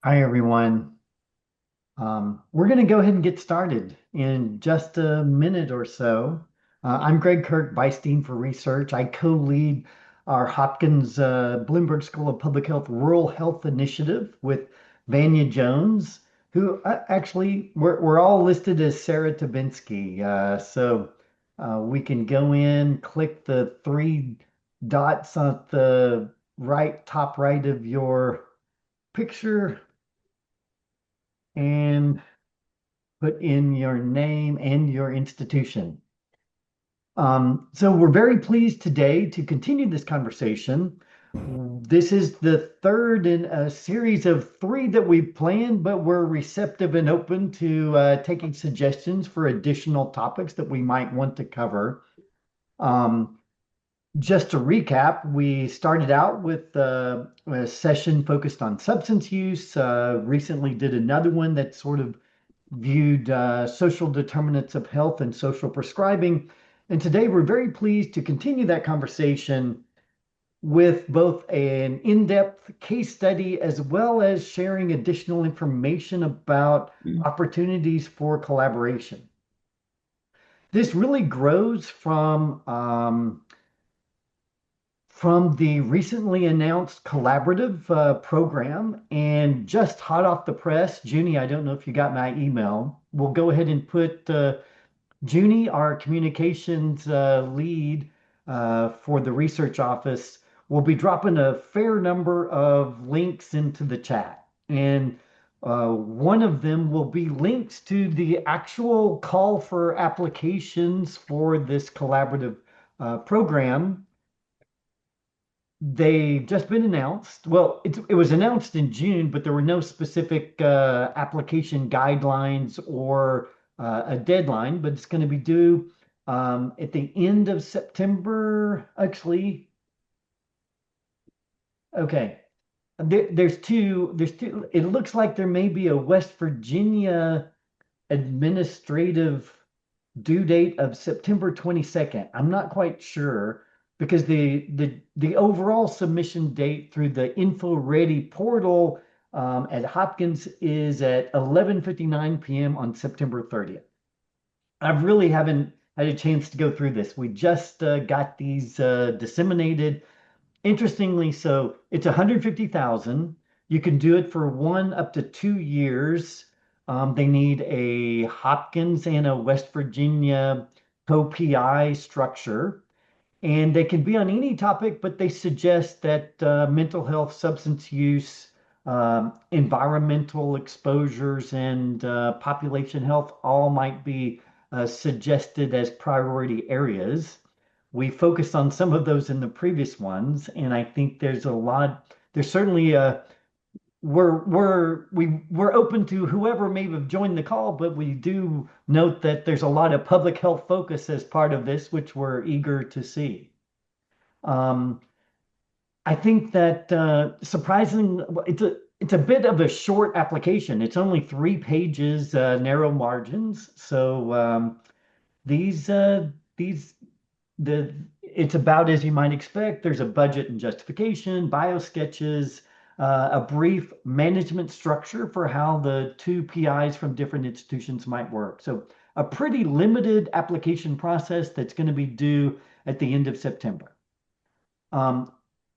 Hi, everyone. We're going to go ahead and get started in just a minute or so. I'm Greg Kirk, Vice Dean for Research. I co-lead our Hopkins Bloomberg School of Public Health Rural Health Initiative with Vanya Jones, who actually we're all listed as Sarah Tabinsky. So we can go in, click the three dots on the top right of your picture and put in your name and your institution. So we're very pleased today to continue this conversation. This is the third in a series of three that we've planned, but we're receptive and open to taking suggestions for additional topics that we might want to cover. Um, just to recap, we started out with a session focused on substance use, recently did another one that sort of viewed social determinants of health and social prescribing. And today we're very pleased to continue that conversation with both an in-depth case study as well as sharing additional information about opportunities for collaboration. This really grows from the recently announced collaborative program, and just hot off the press, Junie, I don't know if you got my email. We'll go ahead and put Junie, our communications lead for the research office, will be dropping a fair number of links into the chat. And one of them will be links to the actual call for applications for this collaborative program. They've just been announced. Well, it was announced in June, but there were no specific application guidelines or a deadline, but it's going to be due at the end of September. Actually, okay. There's two. It looks like there may be a West Virginia administrative due date of September 22nd. I'm not quite sure because the overall submission date through the Info Ready portal at Hopkins is at 11:59 p.m. on September 30th. I really haven't had a chance to go through this. We just got these disseminated. Interestingly, so it's 150,000. You can do it for 1 up to 2 years. They need a Hopkins and a West Virginia co-PI structure, and they can be on any topic, but they suggest that mental health, substance use, environmental exposures, and population health all might be suggested as priority areas. We focused on some of those in the previous ones, and I think there's certainly we're open to whoever may have joined the call, but we do note that there's a lot of public health focus as part of this, which we're eager to see. Um, I think that surprising, it's a bit of a short application. It's only 3 pages, narrow margins. So these the it's about as you might expect. There's a budget and justification, bio sketches, a brief management structure for how the two PIs from different institutions might work. So a pretty limited application process that's going to be due at the end of September. Um,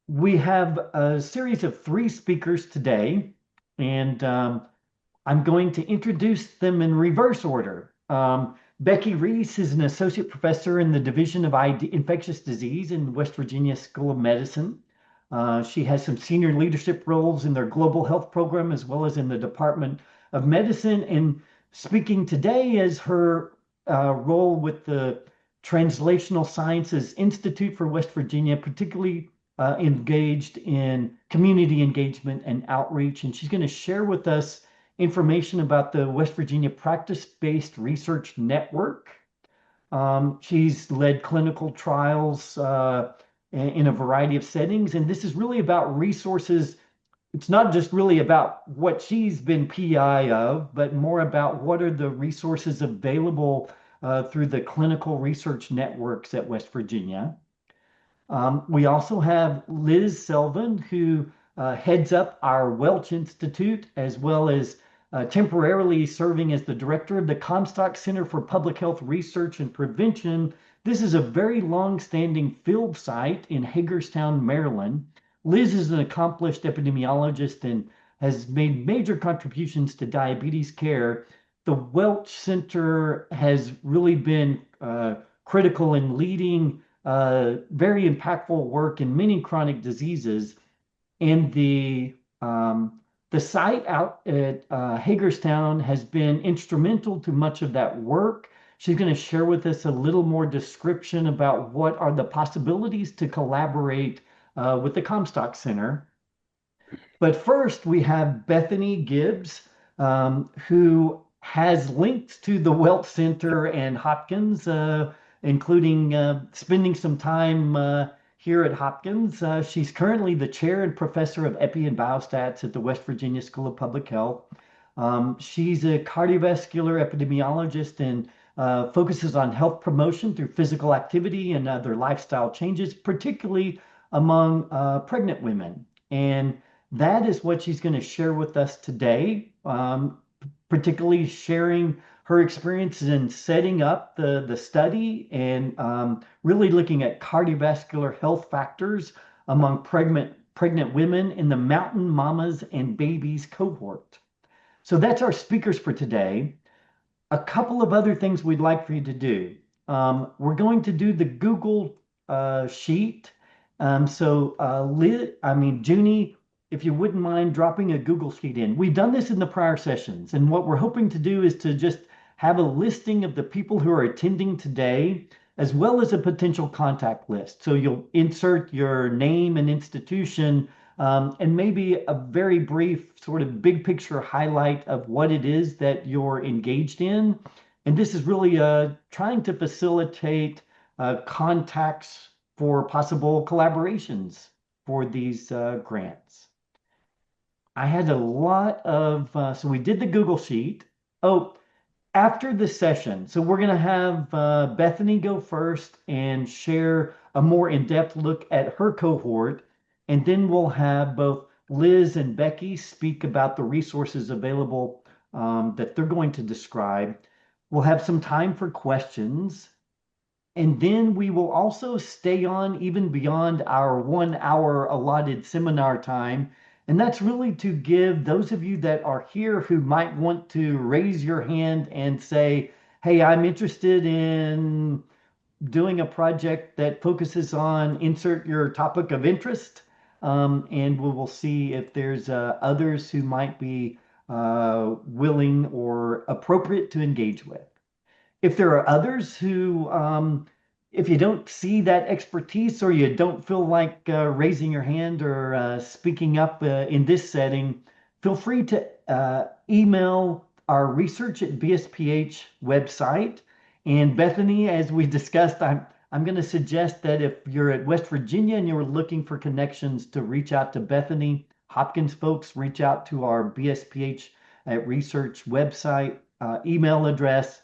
we have a series of three speakers today, and I'm going to introduce them in reverse order. Becky Reese is an associate professor in the Division of Infectious Disease in West Virginia School of Medicine. She has some senior leadership roles in their global health program as well as in the Department of Medicine. And speaking today is her role with the Translational Sciences Institute for West Virginia, particularly engaged in community engagement and outreach. And she's going to share with us information about the West Virginia Practice-Based Research Network. She's led clinical trials in a variety of settings, and this is really about resources. It's not just really about what she's been PI of, but more about what are the resources available through the clinical research networks at West Virginia. We also have Liz Selvin, who heads up our Welch Institute, as well as temporarily serving as the director of the Comstock Center for Public Health Research and Prevention. This is a very long-standing field site in Hagerstown, Maryland. Liz is an accomplished epidemiologist and has made major contributions to diabetes care. The Welch Center has really been critical in leading very impactful work in many chronic diseases. And the site out at Hagerstown has been instrumental to much of that work. She's going to share with us a little more description about what are the possibilities to collaborate with the Comstock Center. But first, we have Bethany Gibbs, who has links to the Welch Center and Hopkins, including spending some time here at Hopkins. She's currently the chair and professor of Epi and Biostats at the West Virginia School of Public Health. She's a cardiovascular epidemiologist and focuses on health promotion through physical activity and other lifestyle changes, particularly among pregnant women. And that is what she's going to share with us today, particularly sharing her experiences in setting up the study and really looking at cardiovascular health factors among pregnant women in the Mountain Mamas and Babies cohort. So that's our speakers for today. A couple of other things we'd like for you to do. We're going to do the Google sheet. Junie, if you wouldn't mind dropping a Google sheet in. We've done this in the prior sessions, and what we're hoping to do is to just have a listing of the people who are attending today, as well as a potential contact list. So you'll insert your name and institution, and maybe a very brief sort of big picture highlight of what it is that you're engaged in. And this is really trying to facilitate contacts for possible collaborations for these grants. I had a lot of, so we did the Google sheet. Oh, after the session, so we're going to have Bethany go first and share a more in-depth look at her cohort. And then we'll have both Liz and Becky speak about the resources available that they're going to describe. We'll have some time for questions. And then we will also stay on even beyond our 1 hour allotted seminar time. And that's really to give those of you that are here who might want to raise your hand and say, hey, I'm interested in doing a project that focuses on insert your topic of interest. And we will see if there's others who might be willing or appropriate to engage with. If there are others who, if you don't see that expertise or you don't feel like raising your hand or speaking up in this setting, feel free to email our research at BSPH website. And Bethany, as we discussed, I'm going to suggest that if you're at West Virginia and you're looking for connections, to reach out to Bethany. Hopkins folks, reach out to our BSPH at research website email address.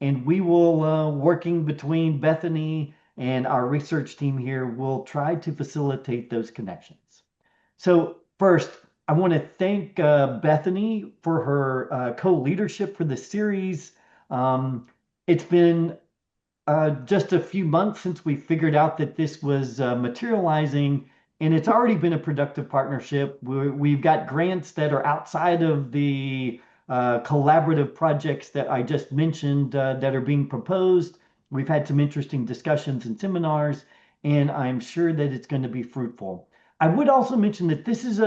And we will, working between Bethany and our research team here, will try to facilitate those connections. So first, I want to thank Bethany for her co-leadership for the series. It's been just a few months since we figured out that this was materializing, and it's already been a productive partnership. We've got grants that are outside of the collaborative projects that I just mentioned that are being proposed. We've had some interesting discussions and seminars, and I'm sure that it's going to be fruitful. I would also mention that this is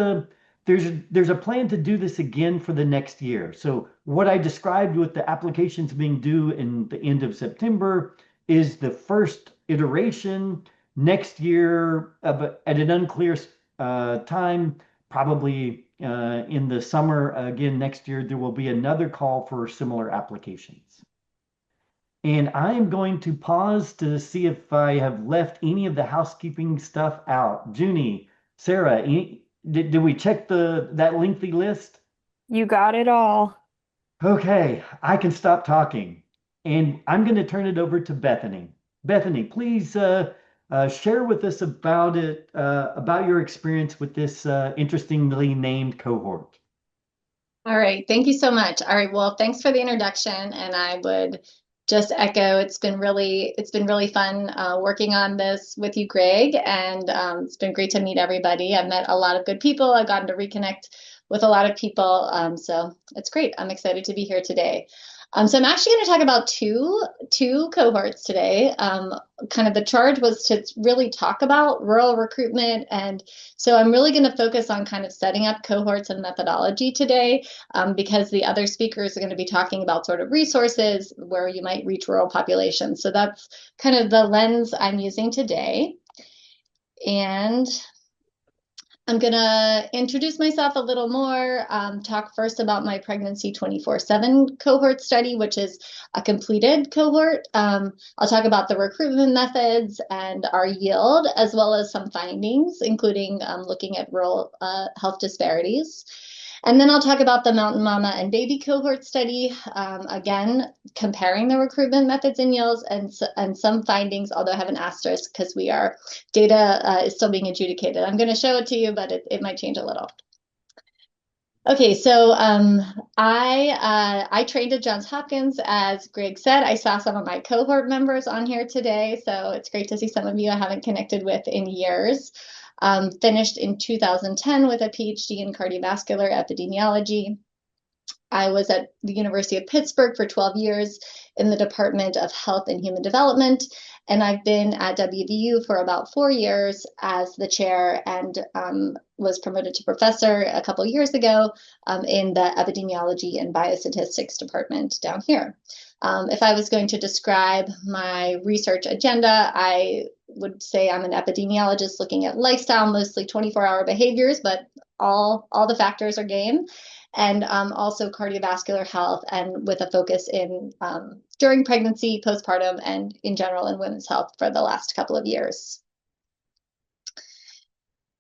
there's a plan to do this again for the next year. So what I described with the applications being due in the end of September is the first iteration. Next year, but at an unclear time, probably in the summer again next year, there will be another call for similar applications. And I am going to pause to see if I have left any of the housekeeping stuff out. Junie, Sarah, did we check that lengthy list? You got it all. Okay, I can stop talking. And I'm going to turn it over to Bethany. Bethany, please Share with us about it, about your experience with this interestingly named cohort. All right, thank you so much. All right, well, thanks for the introduction, and I would just echo it's been really fun working on this with you, Greg, and it's been great to meet everybody. I've met a lot of good people. I've gotten to reconnect with a lot of people, so it's great. I'm excited to be here today. So I'm actually going to talk about two cohorts today. Kind of the charge was to really talk about rural recruitment, and so I'm really going to focus on kind of setting up cohorts and methodology today, because the other speakers are going to be talking about sort of resources where you might reach rural populations. So that's kind of the lens I'm using today. And I'm going to introduce myself a little more, talk first about my pregnancy 24/7 cohort study, which is a completed cohort. I'll talk about the recruitment methods and our yield, as well as some findings, including looking at rural health disparities. And then I'll talk about the Mountain Mama and Baby cohort study, again, comparing the recruitment methods and yields and some findings, although I have an asterisk because data is still being adjudicated. I'm going to show it to you, but it might change a little. Okay, so I trained at Johns Hopkins, as Greg said. I saw some of my cohort members on here today, so it's great to see some of you I haven't connected with in years. Finished in 2010 with a PhD in cardiovascular epidemiology. I was at the University of Pittsburgh for 12 years in the Department of Health and Human Development, and I've been at WVU for about 4 years as the chair and was promoted to professor a couple years ago in the epidemiology and biostatistics department down here. If I was going to describe my research agenda, I would say I'm an epidemiologist looking at lifestyle, mostly 24-hour behaviors, but all the factors are game, and also cardiovascular health, and with a focus in during pregnancy, postpartum, and in general in women's health for the last couple of years.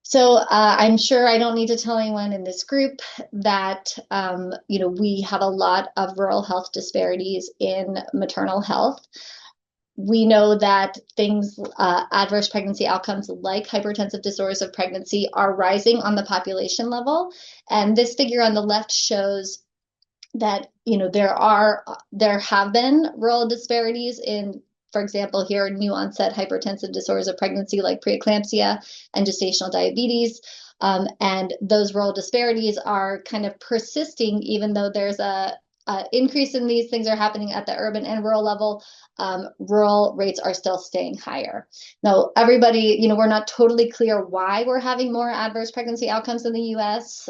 So I'm sure I don't need to tell anyone in this group that we have a lot of rural health disparities in maternal health. We know that adverse pregnancy outcomes like hypertensive disorders of pregnancy are rising on the population level. And this figure on the left shows that there have been rural disparities in, for example, here, new onset hypertensive disorders of pregnancy like preeclampsia and gestational diabetes. And those rural disparities are kind of persisting, even though there's a increase in these things are happening at the urban and rural level. Rural rates are still staying higher. Now, everybody, we're not totally clear why we're having more adverse pregnancy outcomes in the US.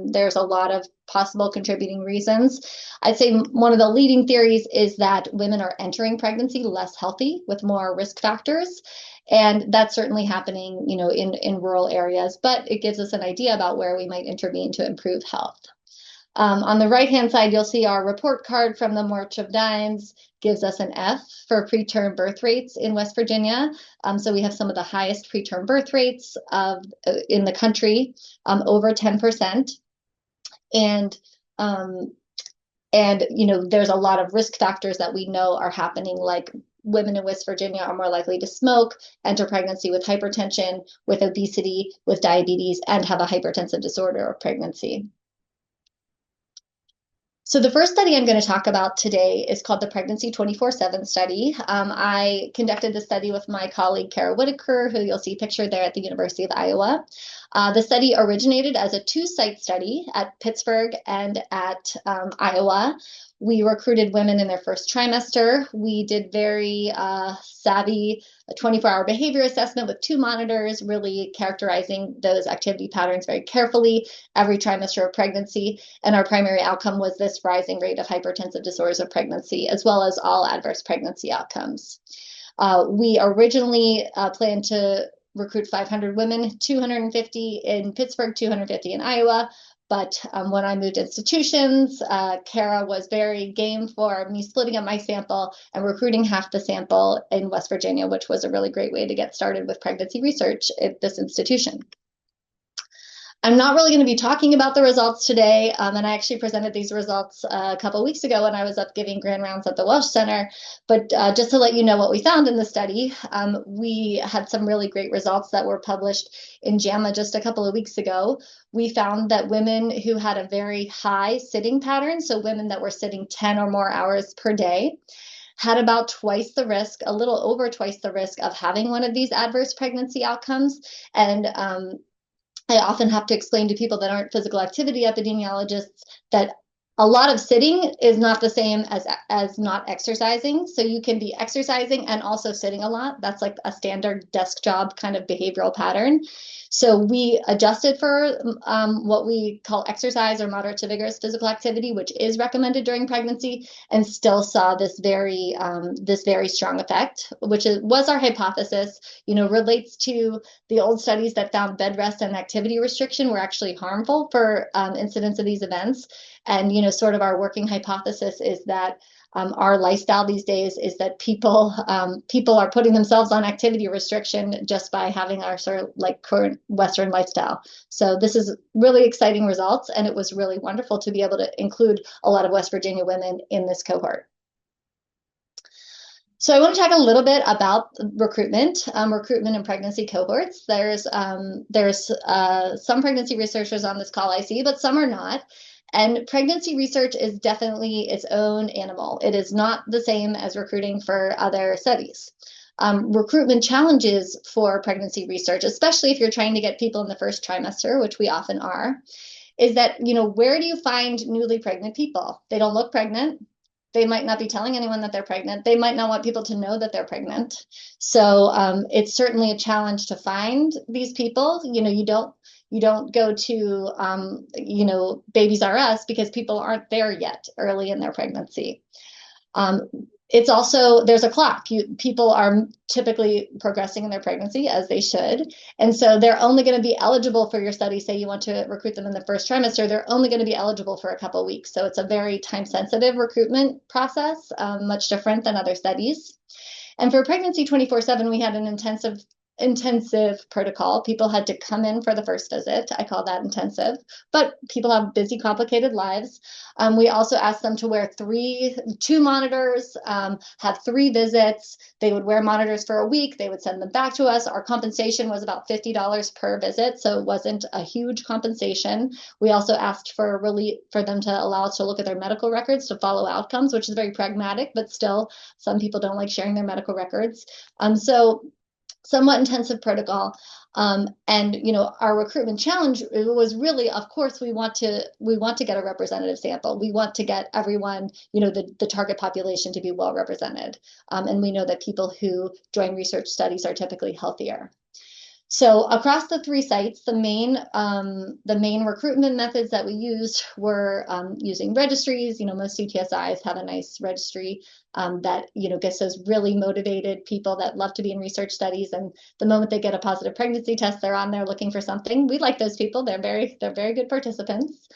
There's a lot of possible contributing reasons. I'd say one of the leading theories is that women are entering pregnancy less healthy with more risk factors. And that's certainly happening, in rural areas, but it gives us an idea about where we might intervene to improve health. On the right-hand side, you'll see our report card from the March of Dimes gives us an F for preterm birth rates in West Virginia. So we have some of the highest preterm birth rates in the country, over 10%. And there's a lot of risk factors that we know are happening, like women in West Virginia are more likely to smoke, enter pregnancy with hypertension, with obesity, with diabetes, and have a hypertensive disorder of pregnancy. So the first study I'm going to talk about today is called the Pregnancy 24/7 study. I conducted the study with my colleague, Kara Whitaker, who you'll see pictured there at the University of Iowa. The study originated as a 2-site study at Pittsburgh and at Iowa. We recruited women in their first trimester. We did very savvy 24-hour behavior assessment with 2 monitors, really characterizing those activity patterns very carefully every trimester of pregnancy. And our primary outcome was this rising rate of hypertensive disorders of pregnancy, as well as all adverse pregnancy outcomes. We originally planned to recruit 500 women, 250 in Pittsburgh, 250 in Iowa. But when I moved institutions, Kara was very game for me splitting up my sample and recruiting half the sample in West Virginia, which was a really great way to get started with pregnancy research at this institution. I'm not really going to be talking about the results today, and I actually presented these results a couple of weeks ago when I was up giving grand rounds at the Welsh Center. But just to let you know what we found in the study, we had some really great results that were published in JAMA just a couple of weeks ago. We found that women who had a very high sitting pattern, so women that were sitting 10 or more hours per day, had about twice the risk, a little over twice the risk of having one of these adverse pregnancy outcomes. And I often have to explain to people that aren't physical activity epidemiologists that a lot of sitting is not the same as not exercising. So you can be exercising and also sitting a lot. That's like a standard desk job kind of behavioral pattern. So we adjusted for what we call exercise or moderate to vigorous physical activity, which is recommended during pregnancy, and still saw this very strong effect, which was our hypothesis. Relates to the old studies that found bed rest and activity restriction were actually harmful for incidence of these events. And sort of our working hypothesis is that our lifestyle these days is that people are putting themselves on activity restriction just by having our sort of like current Western lifestyle. So this is really exciting results, and it was really wonderful to be able to include a lot of West Virginia women in this cohort. So I want to talk a little bit about recruitment and pregnancy cohorts. There's some pregnancy researchers on this call I see, but some are not. And pregnancy research is definitely its own animal. It is not the same as recruiting for other studies. Recruitment challenges for pregnancy research, especially if you're trying to get people in the first trimester, which we often are, is that, where do you find newly pregnant people? They don't look pregnant. They might not be telling anyone that they're pregnant. They might not want people to know that they're pregnant. So it's certainly a challenge to find these people. You don't go to, Babies R Us because people aren't there yet early in their pregnancy. It's also, there's a clock. People are typically progressing in their pregnancy as they should. And so they're only going to be eligible for your study. Say you want to recruit them in the first trimester, they're only going to be eligible for a couple of weeks. So it's a very time-sensitive recruitment process, much different than other studies. And for pregnancy 24/7, we had an intensive protocol. People had to come in for the first visit. I call that intensive, but people have busy, complicated lives. We also asked them to wear two monitors, have 3 visits. They would wear monitors for a week. They would send them back to us. Our compensation was about $50 per visit, so it wasn't a huge compensation. We also asked for them to allow us to look at their medical records to follow outcomes, which is very pragmatic, but still some people don't like sharing their medical records. So somewhat intensive protocol. And our recruitment challenge was really, of course, we want to get a representative sample. We want to get everyone, the target population to be well represented. And we know that people who join research studies are typically healthier. So across the 3 sites, the main recruitment methods that we used were using registries. Most CTSIs have a nice registry that gets those really motivated people that love to be in research studies, and the moment they get a positive pregnancy test, they're on there looking for something. We like those people. They're very good participants.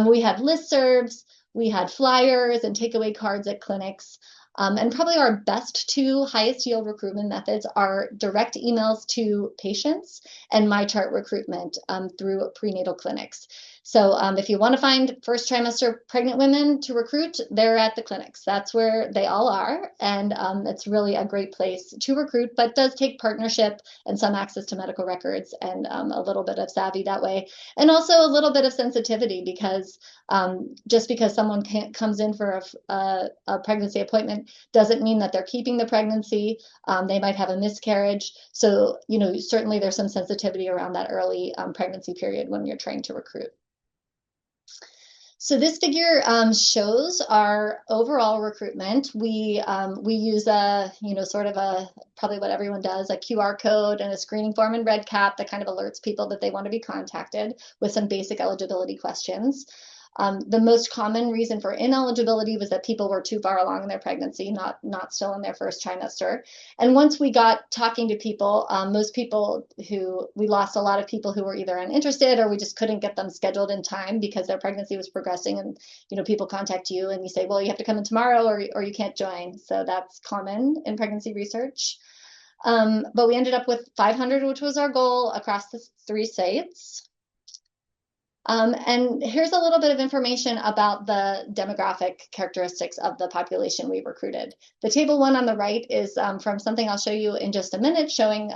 We had listservs, we had flyers and takeaway cards at clinics. And probably our best 2 highest yield recruitment methods are direct emails to patients and MyChart recruitment through prenatal clinics. So if you want to find first trimester pregnant women to recruit, they're at the clinics. That's where they all are. And it's really a great place to recruit, but does take partnership and some access to medical records and a little bit of savvy that way. And also a little bit of sensitivity, because just because someone comes in for a pregnancy appointment doesn't mean that they're keeping the pregnancy. They might have a miscarriage. So, certainly there's some sensitivity around that early pregnancy period when you're trying to recruit. So this figure shows our overall recruitment. We use probably what everyone does, a QR code and a screening form in REDCap that kind of alerts people that they want to be contacted with some basic eligibility questions. The most common reason for ineligibility was that people were too far along in their pregnancy, not still in their first trimester. And once we got talking to people, we lost a lot of people who were either uninterested or we just couldn't get them scheduled in time because their pregnancy was progressing. And people contact you and you say, well, you have to come in tomorrow or you can't join. So that's common in pregnancy research. But we ended up with 500, which was our goal across the 3 sites. And here's a little bit of information about the demographic characteristics of the population we recruited. The table 1 on the right is from something I'll show you in just a minute, showing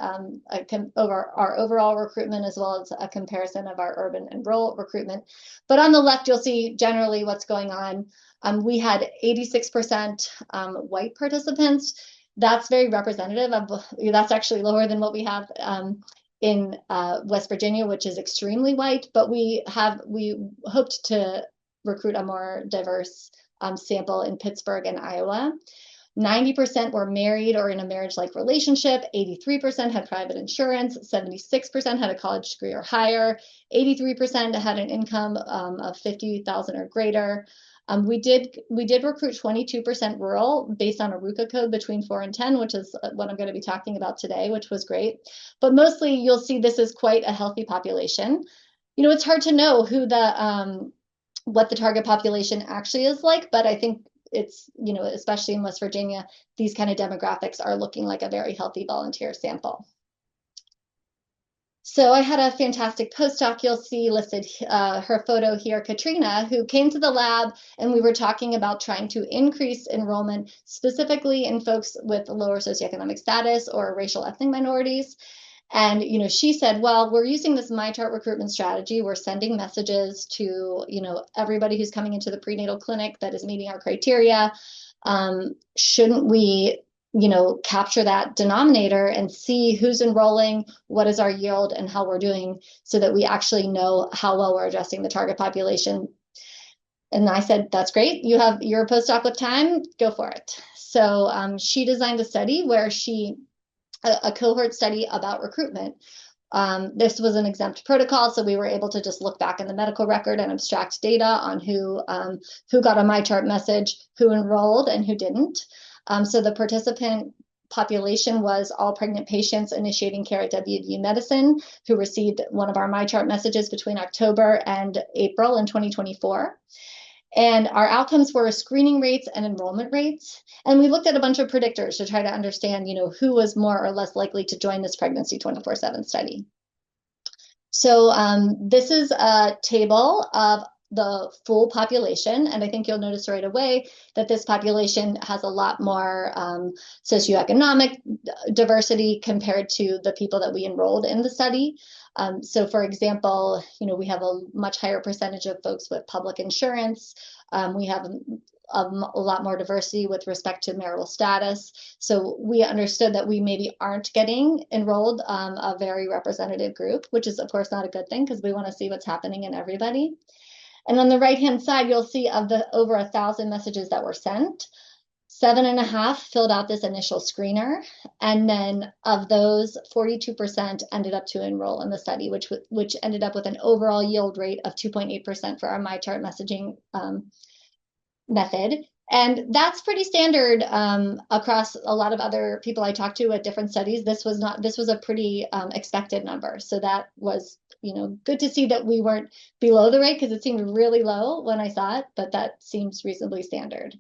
over our overall recruitment as well as a comparison of our urban and rural recruitment. But on the left, you'll see generally what's going on. We had 86% white participants. That's very representative of, that's actually lower than what we have in West Virginia, which is extremely white, but we hoped to recruit a more diverse sample in Pittsburgh and Iowa. 90% were married or in a marriage-like relationship, 83% had private insurance, 76% had a college degree or higher, 83% had an income of 50,000 or greater. We did recruit 22% rural based on a RUCA code between 4 and 10, which is what I'm going to be talking about today, which was great. But mostly you'll see this is quite a healthy population. You know, it's hard to know who what the target population actually is like, but I think it's, you know, especially in West Virginia, these kind of demographics are looking like a very healthy volunteer sample. So I had a fantastic postdoc, you'll see listed her photo here, Katrina, who came to the lab and we were talking about trying to increase enrollment specifically in folks with lower socioeconomic status or racial ethnic minorities. And, you know, she said, well, we're using this MyChart recruitment strategy. We're sending messages to, you know, everybody who's coming into the prenatal clinic that is meeting our criteria. Shouldn't we, you know, capture that denominator and see who's enrolling, what is our yield, and how we're doing so that we actually know how well we're addressing the target population? And I said, that's great. You're a postdoc with time, go for it. So she designed a study where a cohort study about recruitment. This was an exempt protocol, so we were able to just look back in the medical record and abstract data on who got a MyChart message, who enrolled, and who didn't. So the participant population was all pregnant patients initiating care at WVU Medicine who received one of our MyChart messages between October and April in 2024. And our outcomes were screening rates and enrollment rates. And we looked at a bunch of predictors to try to understand, you know, who was more or less likely to join this pregnancy 24/7 study. So this is a table of the full population. And I think you'll notice right away that this population has a lot more socioeconomic diversity compared to the people that we enrolled in the study. So for example, you know, we have a much higher percentage of folks with public insurance. We have a lot more diversity with respect to marital status. So we understood that we maybe aren't getting enrolled a very representative group, which is of course not a good thing because we want to see what's happening in everybody. And on the right-hand side, you'll see of the over 1,000 messages that were sent, 7.5 filled out this initial screener. And then of those, 42% ended up to enroll in the study, which ended up with an overall yield rate of 2.8% for our MyChart messaging method. And that's pretty standard across a lot of other people I talked to at different studies. This was a pretty expected number. So that was, you know, good to see that we weren't below the rate because it seemed really low when I saw it, but that seems reasonably standard.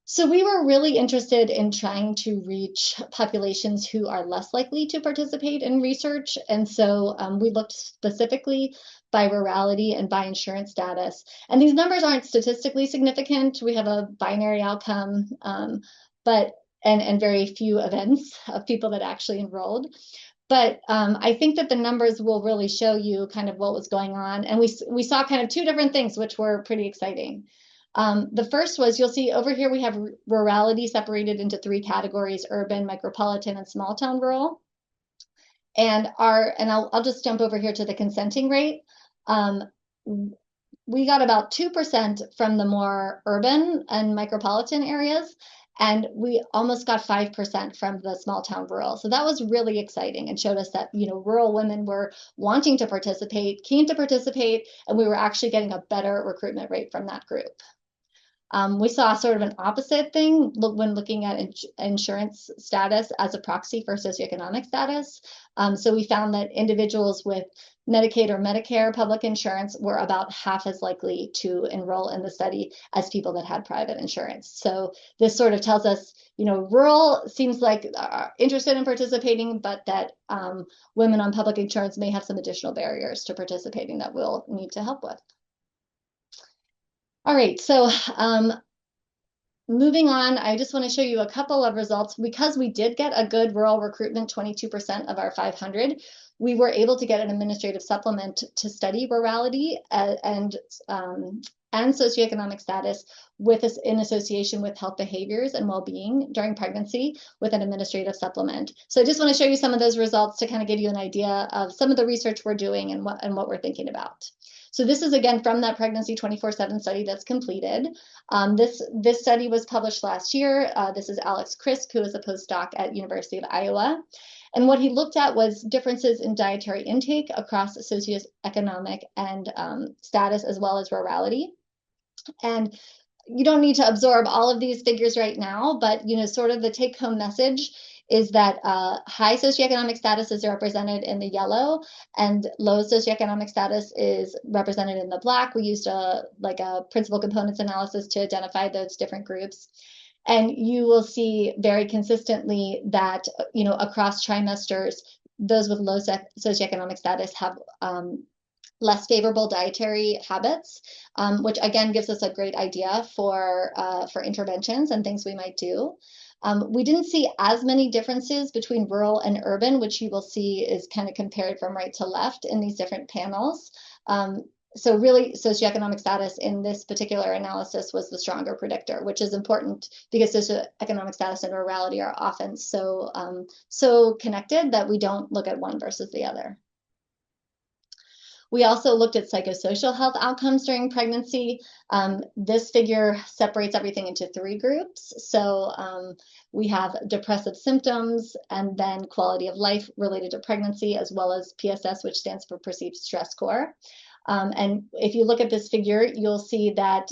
So we were really interested in trying to reach populations who are less likely to participate in research. And so we looked specifically by rurality and by insurance status. And these numbers aren't statistically significant. We have a binary outcome, and very few events of people that actually enrolled. But I think that the numbers will really show you kind of what was going on. And we saw kind of two different things, which were pretty exciting. The first was, you'll see over here, we have rurality separated into 3 categories: urban, micropolitan, and small town rural. And I'll just jump over here to the consenting rate. We got about 2% from the more urban and micropolitan areas, and we almost got 5% from the small town rural. So that was really exciting and showed us that, you know, rural women were wanting to participate, keen to participate, and we were actually getting a better recruitment rate from that group. We saw sort of an opposite thing when looking at insurance status as a proxy for socioeconomic status. So we found that individuals with Medicaid or Medicare public insurance were about half as likely to enroll in the study as people that had private insurance. So this sort of tells us, rural seems like interested in participating, but that women on public insurance may have some additional barriers to participating that we'll need to help with. All right, so moving on, I just want to show you a couple of results. Because we did get a good rural recruitment, 22% of our 500, we were able to get an administrative supplement to study rurality and socioeconomic status in association with health behaviors and well-being during pregnancy with an administrative supplement. So I just want to show you some of those results to kind of give you an idea of some of the research we're doing and what we're thinking about. So this is again from that pregnancy 24/7 study that's completed. This study was published last year. This is Alex Krisk, who is a postdoc at University of Iowa. And what he looked at was differences in dietary intake across socioeconomic and status as well as rurality. And you don't need to absorb all of these figures right now, but sort of the take-home message is that high socioeconomic status is represented in the yellow and low socioeconomic status is represented in the black. We used a principal components analysis to identify those different groups. And you will see very consistently that, across trimesters, those with low socioeconomic status have less favorable dietary habits, which again gives us a great idea for interventions and things we might do. We didn't see as many differences between rural and urban, which you will see is kind of compared from right to left in these different panels. So really, socioeconomic status in this particular analysis was the stronger predictor, which is important because socioeconomic status and rurality are often so connected that we don't look at one versus the other. We also looked at psychosocial health outcomes during pregnancy. This figure separates everything into 3 groups. So we have depressive symptoms and then quality of life related to pregnancy, as well as PSS, which stands for perceived stress score. And if you look at this figure, you'll see that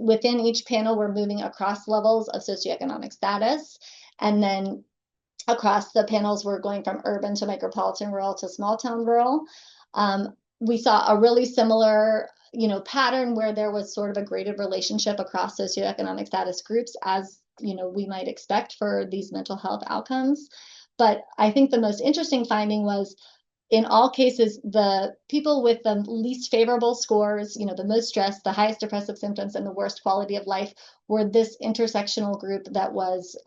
within each panel, we're moving across levels of socioeconomic status. And then across the panels, we're going from urban to micropolitan rural to small town rural. We saw a really similar, pattern where there was sort of a graded relationship across socioeconomic status groups as, we might expect for these mental health outcomes. But I think the most interesting finding was in all cases, the people with the least favorable scores, the most stress, the highest depressive symptoms, and the worst quality of life were this intersectional group that was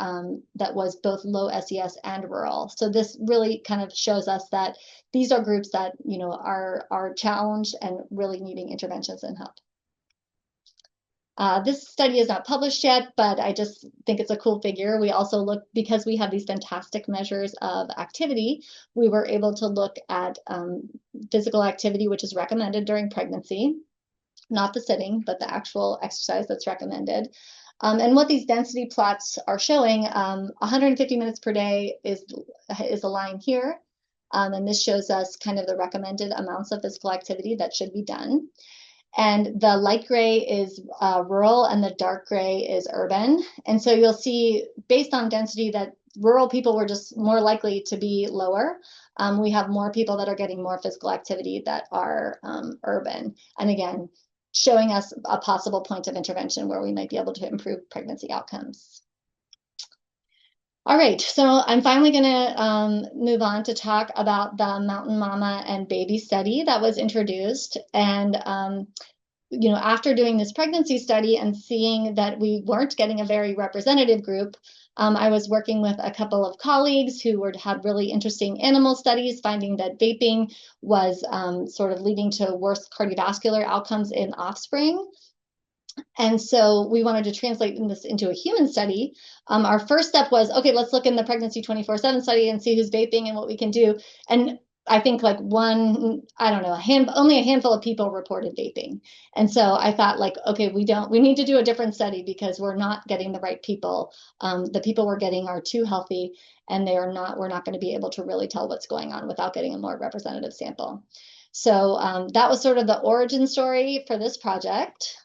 both low SES and rural. So this really kind of shows us that these are groups that are challenged and really needing interventions and help. This study is not published yet, but I just think it's a cool figure. We also look, because we have these fantastic measures of activity, we were able to look at physical activity, which is recommended during pregnancy, not the sitting, but the actual exercise that's recommended. And what these density plots are showing, 150 minutes per day is a line here. And this shows us kind of the recommended amounts of physical activity that should be done. And the light gray is rural and the dark gray is urban. And so you'll see, based on density, that rural people were just more likely to be lower. We have more people that are getting more physical activity that are urban. And again, showing us a possible point of intervention where we might be able to improve pregnancy outcomes. All right, so I'm finally going to move on to talk about the Mountain Mama and Baby study that was introduced. And, after doing this pregnancy study and seeing that we weren't getting a very representative group, I was working with a couple of colleagues who had really interesting animal studies, finding that vaping was sort of leading to worse cardiovascular outcomes in offspring. And so we wanted to translate this into a human study. Our first step was, okay, let's look in the pregnancy 24/7 study and see who's vaping and what we can do. And I think only a handful of people reported vaping. And so I thought okay, we need to do a different study because we're not getting the right people. The people we're getting are too healthy and we're not going to be able to really tell what's going on without getting a more representative sample. So that was sort of the origin story for this project.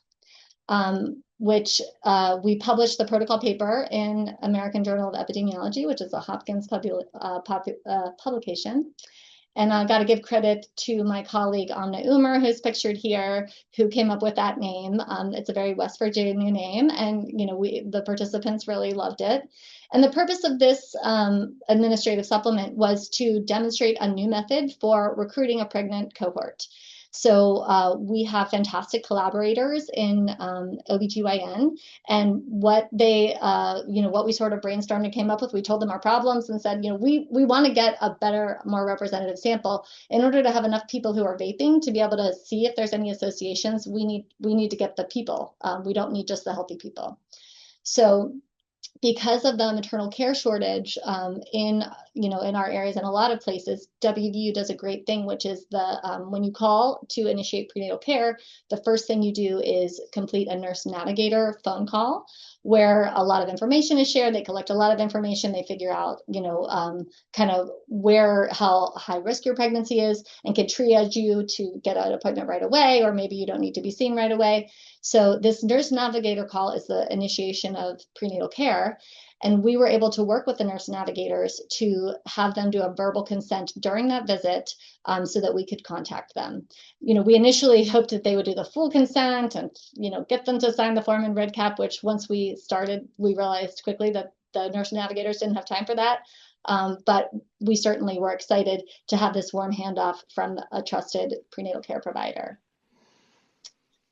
which we published the protocol paper in American Journal of Epidemiology, which is a Hopkins publication. And I got to give credit to my colleague Amna Umer, who's pictured here, who came up with that name. It's a very West Virginia name, and the participants really loved it. And the purpose of this administrative supplement was to demonstrate a new method for recruiting a pregnant cohort. So we have fantastic collaborators in OBGYN, and what they, what we sort of brainstormed and came up with, we told them our problems and said, we want to get a better, more representative sample. In order to have enough people who are vaping to be able to see if there's any associations, we need to get the people. We don't need just the healthy people. So because of the maternal care shortage in our areas and a lot of places, WVU does a great thing, which is when you call to initiate prenatal care, the first thing you do is complete a nurse navigator phone call where a lot of information is shared. They collect a lot of information. They figure out, kind of how high risk your pregnancy is and can triage you to get an appointment right away, or maybe you don't need to be seen right away. So this nurse navigator call is the initiation of prenatal care. And we were able to work with the nurse navigators to have them do a verbal consent during that visit so that we could contact them. We initially hoped that they would do the full consent and, get them to sign the form in REDCap, which once we started, we realized quickly that the nurse navigators didn't have time for that. But we certainly were excited to have this warm handoff from a trusted prenatal care provider.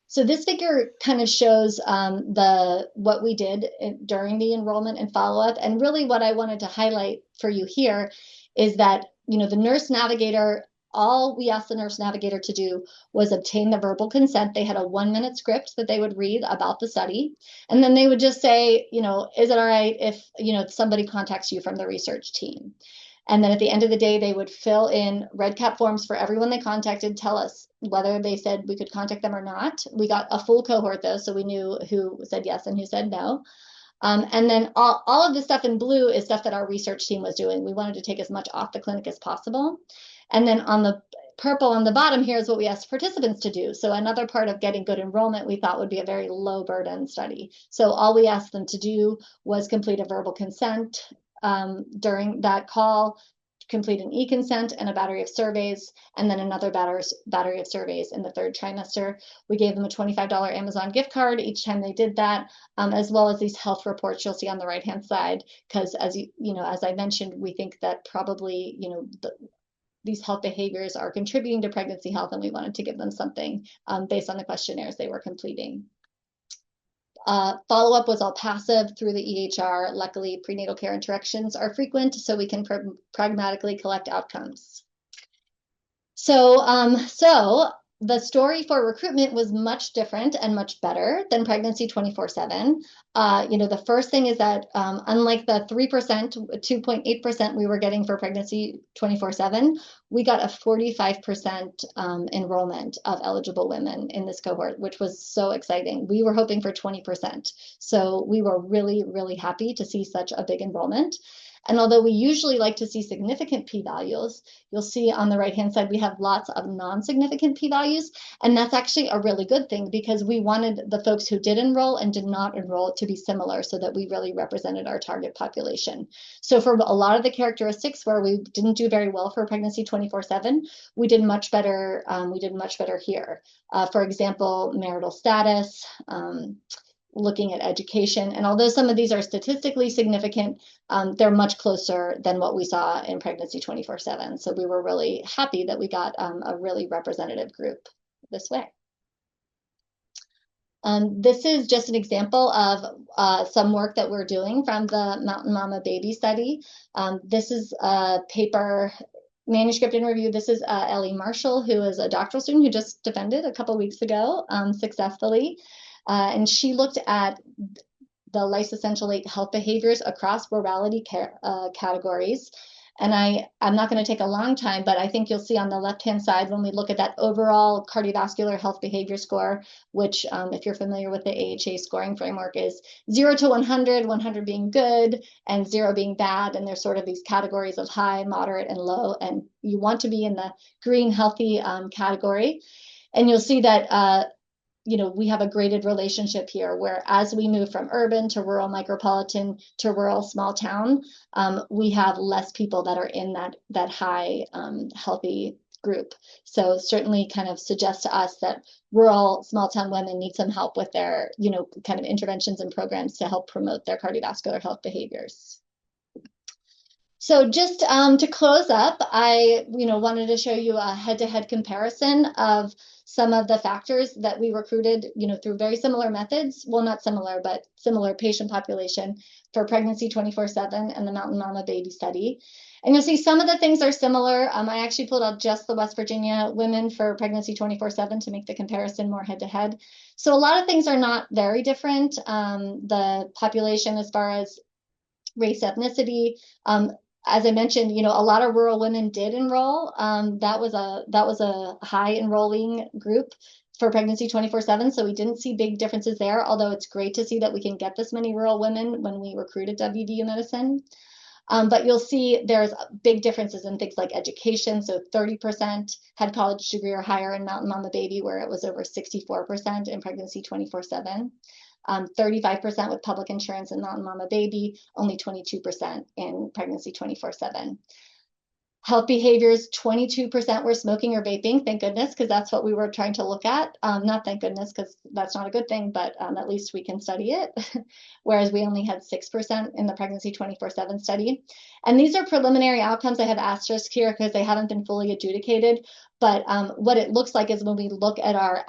So this figure kind of shows what we did during the enrollment and follow-up. And really what I wanted to highlight for you here is that, the nurse navigator, all we asked the nurse navigator to do was obtain the verbal consent. They had a 1-minute script that they would read about the study. And then they would just say, is it all right if, somebody contacts you from the research team? And then at the end of the day, they would fill in REDCap forms for everyone they contacted, tell us whether they said we could contact them or not. We got a full cohort though, so we knew who said yes and who said no. And then all of the stuff in blue is stuff that our research team was doing. We wanted to take as much off the clinic as possible. And then on the purple on the bottom here is what we asked participants to do. So another part of getting good enrollment we thought would be a very low burden study. So all we asked them to do was complete a verbal consent during that call, complete an e-consent and a battery of surveys, and then another battery of surveys in the third trimester. We gave them a $25 Amazon gift card each time they did that, as well as these health reports you'll see on the right-hand side, because as I mentioned, we think that probably, these health behaviors are contributing to pregnancy health, and we wanted to give them something based on the questionnaires they were completing. Follow-up was all passive through the EHR. Luckily, prenatal care interactions are frequent, so we can pragmatically collect outcomes. So the story for recruitment was much different and much better than pregnancy 24/7. The first thing is that unlike the 3%, 2.8% we were getting for pregnancy 24/7, we got a 45% enrollment of eligible women in this cohort, which was so exciting. We were hoping for 20%. So we were really, really happy to see such a big enrollment. And although we usually like to see significant p-values, you'll see on the right-hand side, we have lots of non-significant p-values. And that's actually a really good thing because we wanted the folks who did enroll and did not enroll to be similar so that we really represented our target population. So for a lot of the characteristics where we didn't do very well for pregnancy 24/7, we did much better. We did much better here. For example, marital status, looking at education. And although some of these are statistically significant, they're much closer than what we saw in pregnancy 24/7. So we were really happy that we got a really representative group this way. This is just an example of some work that we're doing from the Mountain Mama Baby study. This is a paper manuscript in review. This is Ellie Marshall, who is a doctoral student who just defended a couple weeks ago successfully. And she looked at the lysosensylate health behaviors across rurality categories. And I'm not going to take a long time, but I think you'll see on the left-hand side when we look at that overall cardiovascular health behavior score, which if you're familiar with the AHA scoring framework is 0 to 100, 100 being good and 0 being bad. And there's sort of these categories of high, moderate, and low. And you want to be in the green healthy category. And you'll see that we have a graded relationship here where as we move from urban to rural micropolitan to rural small town, we have less people that are in that high healthy group. So certainly kind of suggests to us that rural small town women need some help with their, kind of interventions and programs to help promote their cardiovascular health behaviors. So just to close up, I wanted to show you a head-to-head comparison of some of the factors that we recruited through very similar methods. Well, not similar, but similar patient population for pregnancy 24/7 and the Mountain Mama Baby study. And you'll see some of the things are similar. I actually pulled out just the West Virginia women for pregnancy 24/7 to make the comparison more head-to-head. So a lot of things are not very different. The population as far as race, ethnicity, as I mentioned, a lot of rural women did enroll. That was a high enrolling group for pregnancy 24/7. So we didn't see big differences there, although it's great to see that we can get this many rural women when we recruit at WVU medicine. But you'll see there's big differences in things like education. So 30% had college degree or higher in Mountain Mama Baby, where it was over 64% in pregnancy 24/7. 35% with public insurance in Mountain Mama Baby, only 22% in pregnancy 24/7. Health behaviors, 22% were smoking or vaping, thank goodness, because that's what we were trying to look at. Not thank goodness, because that's not a good thing, but at least we can study it. Whereas we only had 6% in the pregnancy 24/7 study. And these are preliminary outcomes. I have asterisks here because they haven't been fully adjudicated. But what it looks like is when we look at our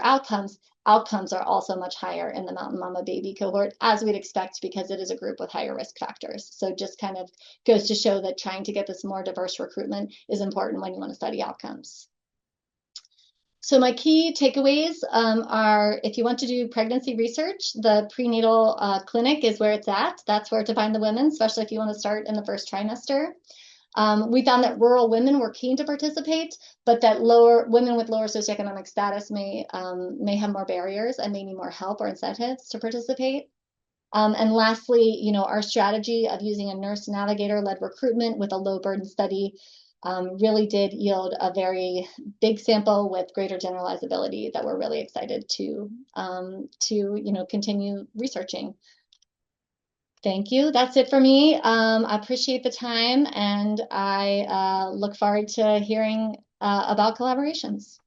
outcomes are also much higher in the Mountain Mama Baby cohort, as we'd expect, because it is a group with higher risk factors. So just kind of goes to show that trying to get this more diverse recruitment is important when you want to study outcomes. So my key takeaways are, if you want to do pregnancy research, the prenatal clinic is where it's at. That's where to find the women, especially if you want to start in the first trimester. We found that rural women were keen to participate, but that women with lower socioeconomic status may have more barriers and may need more help or incentives to participate. And lastly, our strategy of using a nurse navigator-led recruitment with a low burden study really did yield a very big sample with greater generalizability that we're really excited to continue researching. Thank you. That's it for me. I appreciate the time, and I look forward to hearing about collaborations.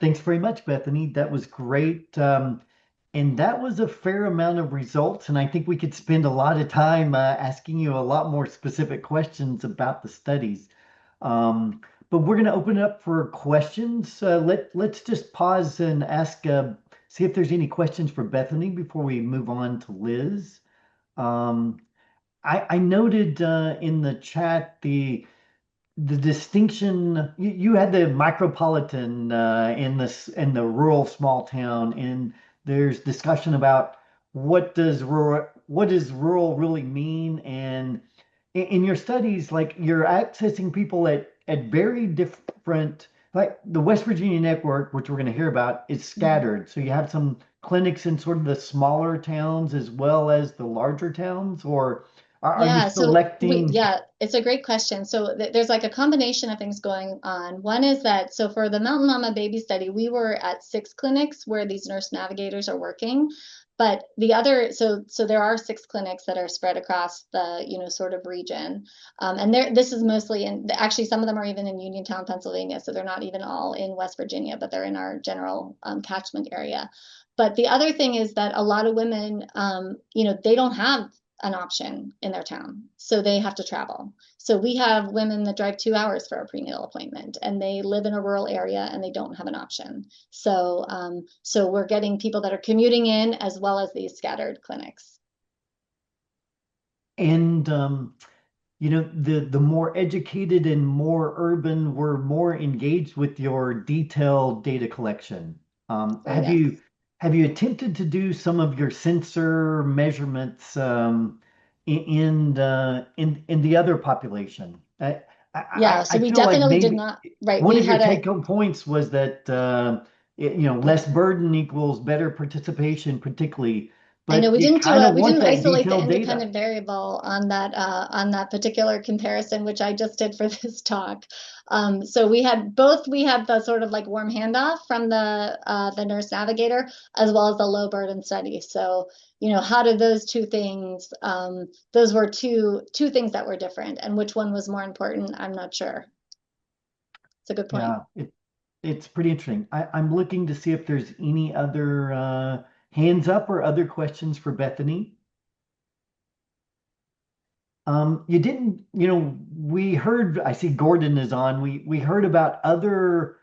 Thanks very much, Bethany. That was great. And that was a fair amount of results. And I think we could spend a lot of time asking you a lot more specific questions about the studies. But we're going to open it up for questions. Let's just pause and ask, see if there's any questions for Bethany before we move on to Liz. I noted in the chat the distinction you had the micropolitan in the rural small town, and there's discussion about what does rural really mean, and in your studies, like you're accessing people at very different, like the West Virginia network, which we're going to hear about, is scattered. So you have some clinics in sort of the smaller towns as well as the larger towns, or are you selecting? Yeah, it's a great question. So there's like a combination of things going on. One is that, so for the Mountain Mama Baby study, we were at 6 clinics where these nurse navigators are working. But the other, so there are 6 clinics that are spread across the, sort of region. And this is mostly in, actually, some of them are even in Uniontown, Pennsylvania. So they're not even all in West Virginia, but they're in our general catchment area. But the other thing is that a lot of women, they don't have an option in their town, so they have to travel. So we have women that drive 2 hours for a prenatal appointment, and they live in a rural area and they don't have an option. So we're getting people that are commuting in as well as these scattered clinics. And the more educated and more urban were more engaged with your detailed data collection. Have you attempted to do some of your sensor measurements in the other population? So we definitely did not. Right. One of your take-home points was that less burden equals better participation, particularly I know but you kind of we want didn't that isolate the detailed data. independent variable on that particular comparison, which I just did for this talk. So we had the sort of like warm handoff from the nurse navigator as well as the low burden study. So, you know, how did those two things, those were two things that were different, and which one was more important, I'm not sure. It's a good point. Yeah, it's pretty interesting. I'm looking to see if there's any other hands up or other questions for Bethany. You didn't, we heard, I see Gordon is on. We heard about other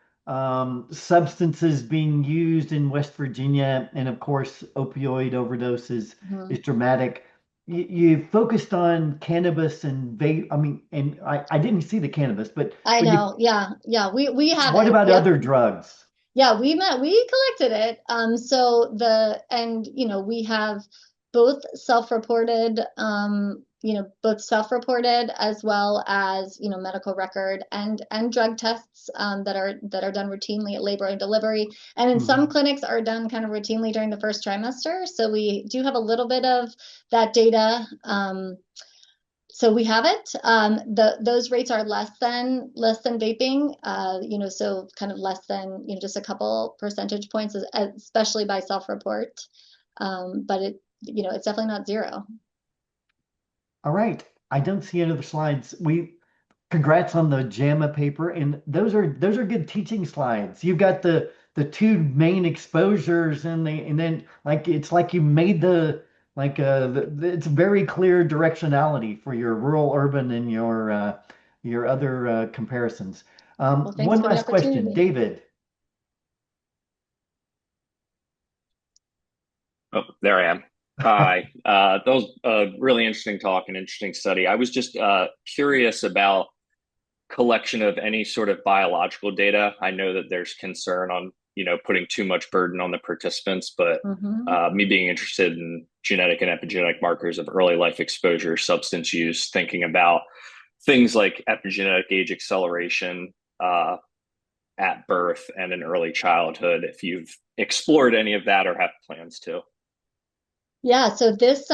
substances being used in West Virginia, and of course, opioid overdoses is dramatic. You focused on cannabis and vape. I mean, and I didn't see the cannabis, but I but you, know. Yeah. Yeah. We have what it. about Yep. other drugs? Yeah, we collected it. We have both self-reported, both self-reported as well as, medical record and drug tests that are done routinely at labor and delivery. And in some clinics are done kind of routinely during the first trimester. So we do have a little bit of that data. So we have it. Those rates are less than vaping. So kind of less than just a couple percentage points, especially by self-report. But it's definitely not zero. All right. I don't see any other slides. Congrats on the JAMA paper, and those are good teaching slides. You've got the two main exposures, and then like it's like you made it's very clear directionality for your rural, urban, and your other comparisons. Well, thanks One for the last question, opportunity. David. Oh, there I am. Hi. That was a really interesting talk and interesting study. I was just curious about collection of any sort of biological data. I know that there's concern on, putting too much burden on the participants, but me being interested in genetic and epigenetic markers of early life exposure, substance use, thinking about things like epigenetic age acceleration at birth and in early childhood, if you've explored any of that or have plans to. Yeah, so this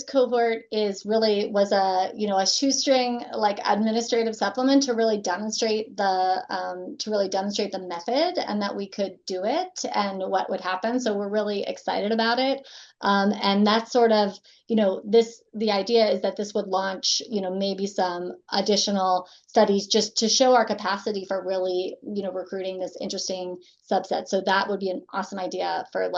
cohort was a shoestring like administrative supplement to really demonstrate the method and that we could do it and what would happen. So we're really excited about it. And that's sort of, the idea is that this would launch, maybe some additional studies just to show our capacity for really, recruiting this interesting subset. So that would be an awesome idea for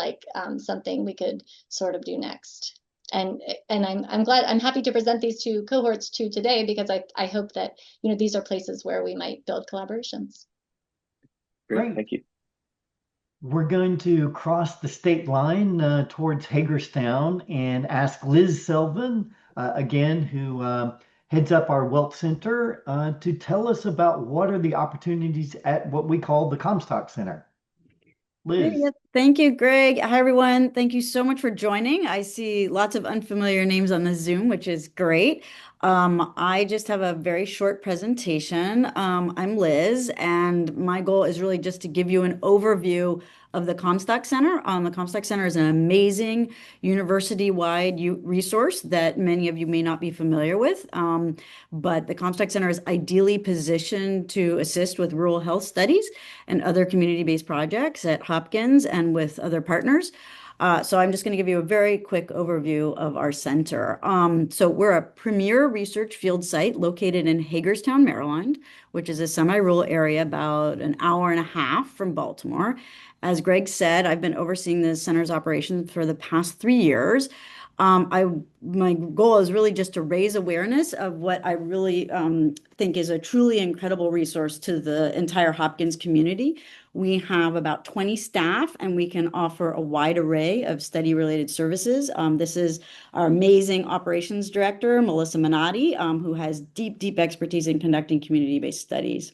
something we could sort of do next. And I'm happy to present these two cohorts to today because I hope that, these are places where we might build collaborations. Great, thank you. We're going to cross the state line towards Hagerstown and ask Liz Selvin, again, who heads up our Wealth Center, to tell us about what are the opportunities at what we call the Comstock Center. Liz. Thank you, Greg. Hi, everyone. Thank you so much for joining. I see lots of unfamiliar names on the Zoom, which is great. I just have a very short presentation. I'm Liz, and my goal is really just to give you an overview of the Comstock Center. The Comstock Center is an amazing university-wide resource that many of you may not be familiar with, but the Comstock Center is ideally positioned to assist with rural health studies and other community-based projects at Hopkins and with other partners. So I'm just going to give you a very quick overview of our center. So we're a premier research field site located in Hagerstown, Maryland, which is a semi-rural area about an hour and a half from Baltimore. As Greg said, I've been overseeing the center's operations for the past 3 years. My goal is really just to raise awareness of what I really think is a truly incredible resource to the entire Hopkins community. We have about 20 staff, and we can offer a wide array of study-related services. This is our amazing operations director, Melissa Minotti, who has deep expertise in conducting community-based studies.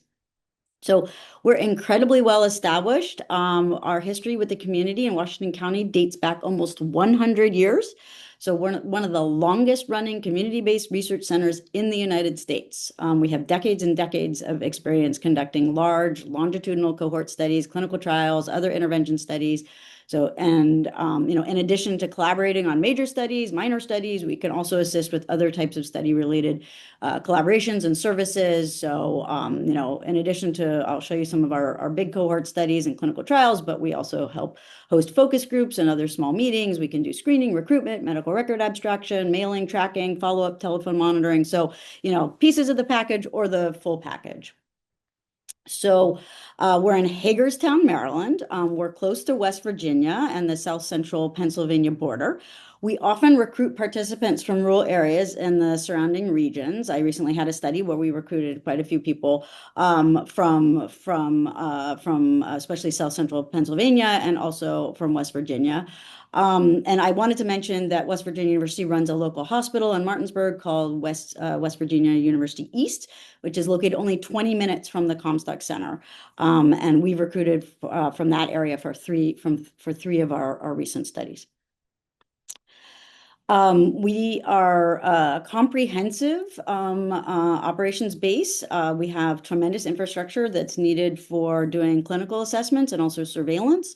So we're incredibly well established. Our history with the community in Washington County dates back almost 100 years. So we're one of the longest running community-based research centers in the United States. We have decades and decades of experience conducting large longitudinal cohort studies, clinical trials, other intervention studies So, and, in addition to collaborating on major studies, minor studies, we can also assist with other types of study-related collaborations and services. So, in addition to, I'll show you some of our big cohort studies and clinical trials, but we also help host focus groups and other small meetings. We can do screening, recruitment, medical record abstraction, mailing, tracking, follow-up, telephone monitoring. So, pieces of the package or the full package. So we're in Hagerstown, Maryland. We're close to West Virginia and the South Central Pennsylvania border. We often recruit participants from rural areas in the surrounding regions. I recently had a study where we recruited quite a few people from especially South Central Pennsylvania and also from West Virginia. And I wanted to mention that West Virginia University runs a local hospital in Martinsburg called West Virginia University East, which is located only 20 minutes from the Comstock Center. And we've recruited from that area for three of our recent studies. We are a comprehensive operations base. We have tremendous infrastructure that's needed for doing clinical assessments and also surveillance.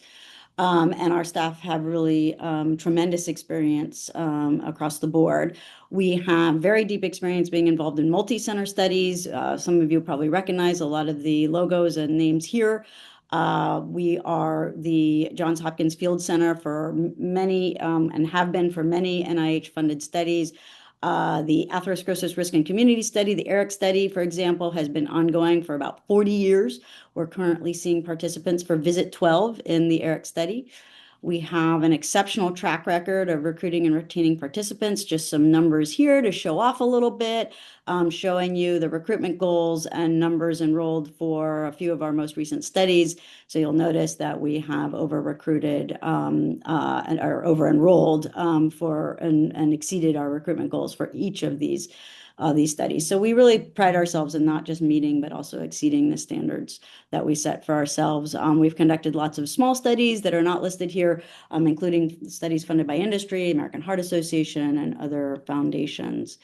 And our staff have really tremendous experience across the board. We have very deep experience being involved in multi-center studies. Some of you probably recognize a lot of the logos and names here. We are the Johns Hopkins Field Center for many and have been for many NIH-funded studies. The atherosclerosis risk and community study, the ERIC study, for example, has been ongoing for about 40 years. We're currently seeing participants for visit 12 in the ERIC study. We have an exceptional track record of recruiting and retaining participants. Just some numbers here to show off a little bit, showing you the recruitment goals and numbers enrolled for a few of our most recent studies. So you'll notice that we have over-recruited and are over-enrolled and exceeded our recruitment goals for each of these studies. So we really pride ourselves in not just meeting, but also exceeding the standards that we set for ourselves. We've conducted lots of small studies that are not listed here, including studies funded by industry, American Heart Association, and other foundations.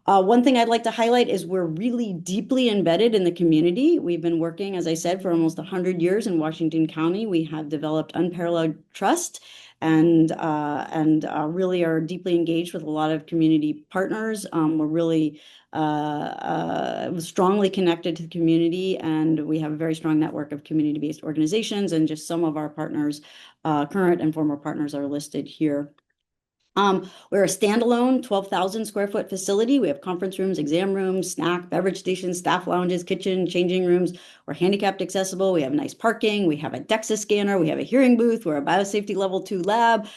One thing I'd like to highlight is we're really deeply embedded in the community. We've been working, as I said, for almost 100 years in Washington County. We have developed unparalleled trust and really are deeply engaged with a lot of community partners. We're really strongly connected to the community, and we have a very strong network of community-based organizations, and just some of our partners, current and former partners, are listed here. We're a standalone 12,000 square foot facility. We have conference rooms, exam rooms, snack, beverage stations, staff lounges, kitchen, changing rooms. We're handicapped accessible. We have nice parking. We have a DEXA scanner. We have a hearing booth. We're a biosafety level 2 lab.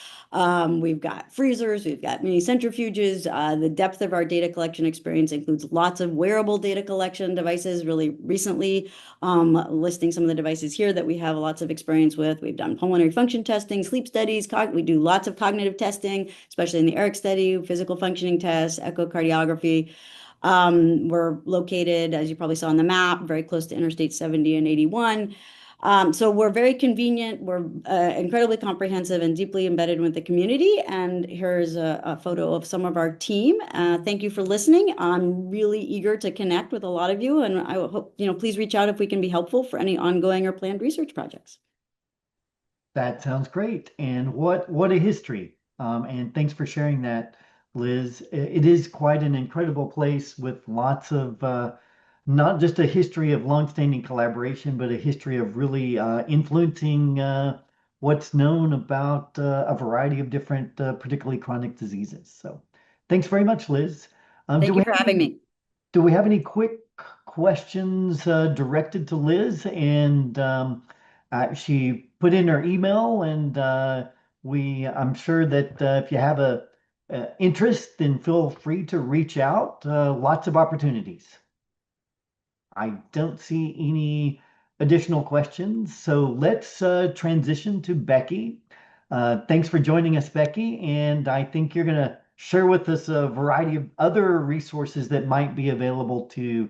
We've got freezers. We've got mini centrifuges. The depth of our data collection experience includes lots of wearable data collection devices. Really recently, listing some of the devices here that we have lots of experience with. We've done pulmonary function testing, sleep studies. We do lots of cognitive testing, especially in the ERIC study, physical functioning tests, echocardiography. We're located, as you probably saw on the map, very close to Interstate 70 and 81. So we're very convenient. We're incredibly comprehensive and deeply embedded with the community. And here's a photo of some of our team. Thank you for listening. I'm really eager to connect with a lot of you, and I hope, please reach out if we can be helpful for any ongoing or planned research projects. That sounds great. And what a history. And thanks for sharing that, Liz. It is quite an incredible place with lots of not just a history of longstanding collaboration, but a history of really influencing what's known about a variety of different, particularly chronic diseases. So thanks very much, Liz. Thank you for having me. Do we have any quick questions directed to Liz? And she put in her email, and I'm sure that if you have a interest, then feel free to reach out. Lots of opportunities. I don't see any additional questions, so let's transition to Becky. Thanks for joining us, Becky, and I think you're going to share with us a variety of other resources that might be available to,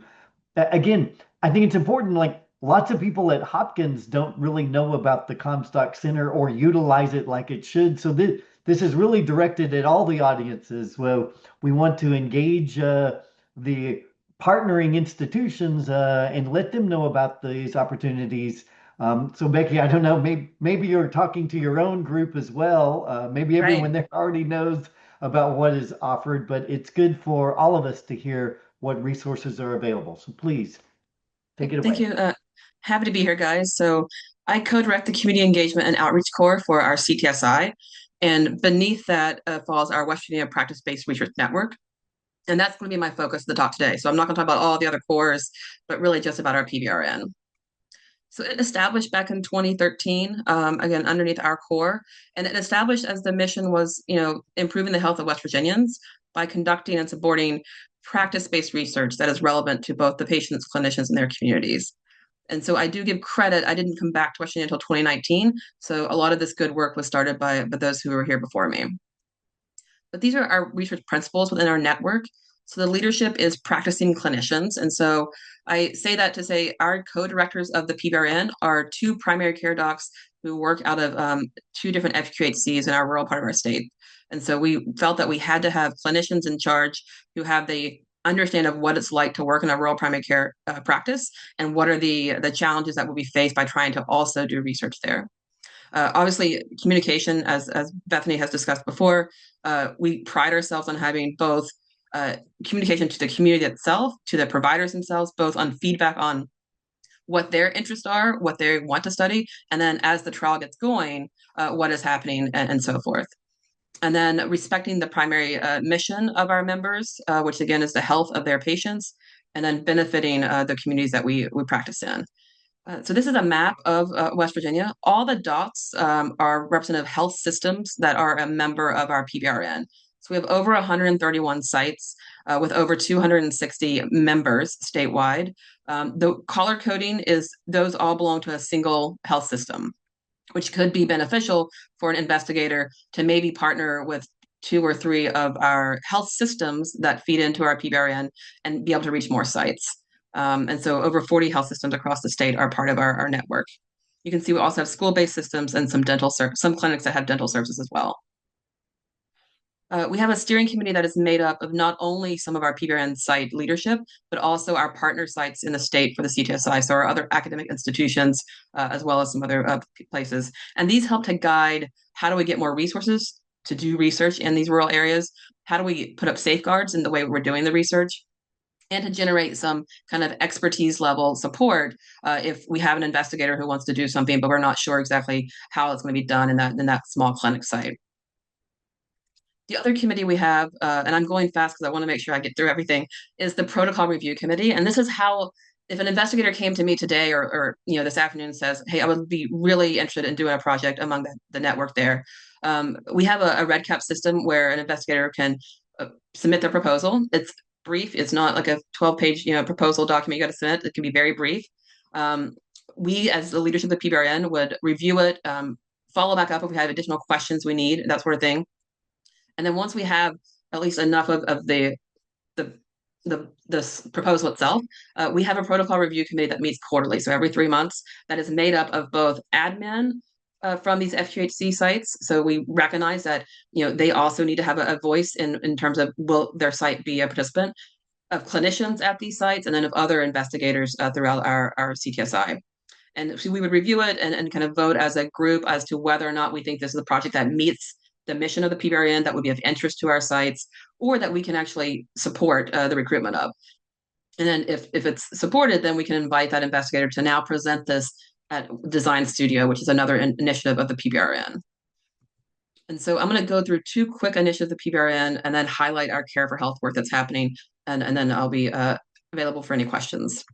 again, I think it's important, like lots of people at Hopkins don't really know about the Comstock Center or utilize it like it should, so this is really directed at all the audiences. Well, we want to engage the partnering institutions and let them know about these opportunities. So Becky, I don't know, maybe you're talking to your own group as well. Maybe Right. everyone there already knows about what is offered, but it's good for all of us to hear what resources are available. So please take it Thank away. you. Happy to be here, guys. So I co-direct the Community Engagement and Outreach Core for our CTSI. And beneath that falls our West Virginia Practice-Based Research Network. And that's going to be my focus at the top today. So I'm not going to talk about all the other cores, but really just about our PBRN. So it established back in 2013, again, underneath our core, and it established as the mission was, improving the health of West Virginians by conducting and supporting practice-based research that is relevant to both the patients, clinicians, and their communities. And so I do give credit. I didn't come back to West Virginia until 2019. So a lot of this good work was started by those who were here before me. But these are our research principles within our network. So the leadership is practicing clinicians. And so I say that to say our co-directors of the PBRN are two primary care docs who work out of two different FQHCs in our rural part of our state. And so we felt that we had to have clinicians in charge who have the understand of what it's like to work in a rural primary care practice and what are the challenges that will be faced by trying to also do research there. Obviously, communication, as Bethany has discussed before, we pride ourselves on having both communication to the community itself, to the providers themselves, both on feedback on what their interests are, what they want to study, and then as the trial gets going, what is happening and so forth. And then respecting the primary mission of our members, which again is the health of their patients, and then benefiting the communities that we practice in. So this is a map of West Virginia. All the dots are representative health systems that are a member of our PBRN. So we have over 131 sites with over 260 members statewide. The color coding is those all belong to a single health system, which could be beneficial for an investigator to maybe partner with 2 or 3 of our health systems that feed into our PBRN and be able to reach more sites. And so over 40 health systems across the state are part of our network. You can see we also have school-based systems and some clinics that have dental services as well. We have a steering committee that is made up of not only some of our PBRN site leadership, but also our partner sites in the state for the CTSI, so our other academic institutions, as well as some other places. And these help to guide how do we get more resources to do research in these rural areas? How do we put up safeguards in the way we're doing the research? And to generate some kind of expertise level support if we have an investigator who wants to do something, but we're not sure exactly how it's going to be done in that small clinic site. The other committee we have, and I'm going fast because I want to make sure I get through everything, is the protocol review committee. And this is how, if an investigator came to me today or this afternoon and says, hey, I would be really interested in doing a project among the network there. We have a red cap system where an investigator can submit their proposal. It's brief. It's not like a 12-page proposal document you got to submit. It can be very brief. We, as the leadership of the PBRN, would review it, follow back up if we have additional questions we need, that sort of thing. And then once we have at least enough of the proposal itself, we have a protocol review committee that meets quarterly, so every 3 months, that is made up of both admin from these FQHC sites. So we recognize that they also need to have a voice in terms of will their site be a participant, of clinicians at these sites, and then of other investigators throughout our CTSI. And so we would review it and kind of vote as a group as to whether or not we think this is a project that meets the mission of the PBRN, that would be of interest to our sites, or that we can actually support the recruitment of. And then if it's supported, then we can invite that investigator to now present this at Design Studio, which is another initiative of the PBRN. And so I'm going to go through 2 quick initiatives of the PBRN and then highlight our Care for Health work that's happening. And then I'll be available for any questions.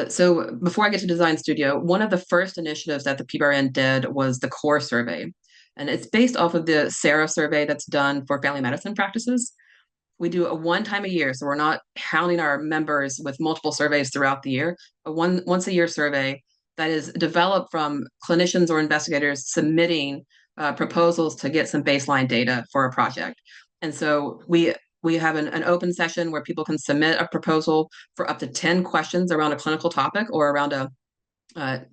So before I get to Design Studio, one of the first initiatives that the PBRN did was the CORE survey. And it's based off of the SARA survey that's done for family medicine practices. We do a one time a year, so we're not hounding our members with multiple surveys throughout the year. A once a year survey that is developed from clinicians or investigators submitting proposals to get some baseline data for a project. And so we have an open session where people can submit a proposal for up to 10 questions around a clinical topic or around a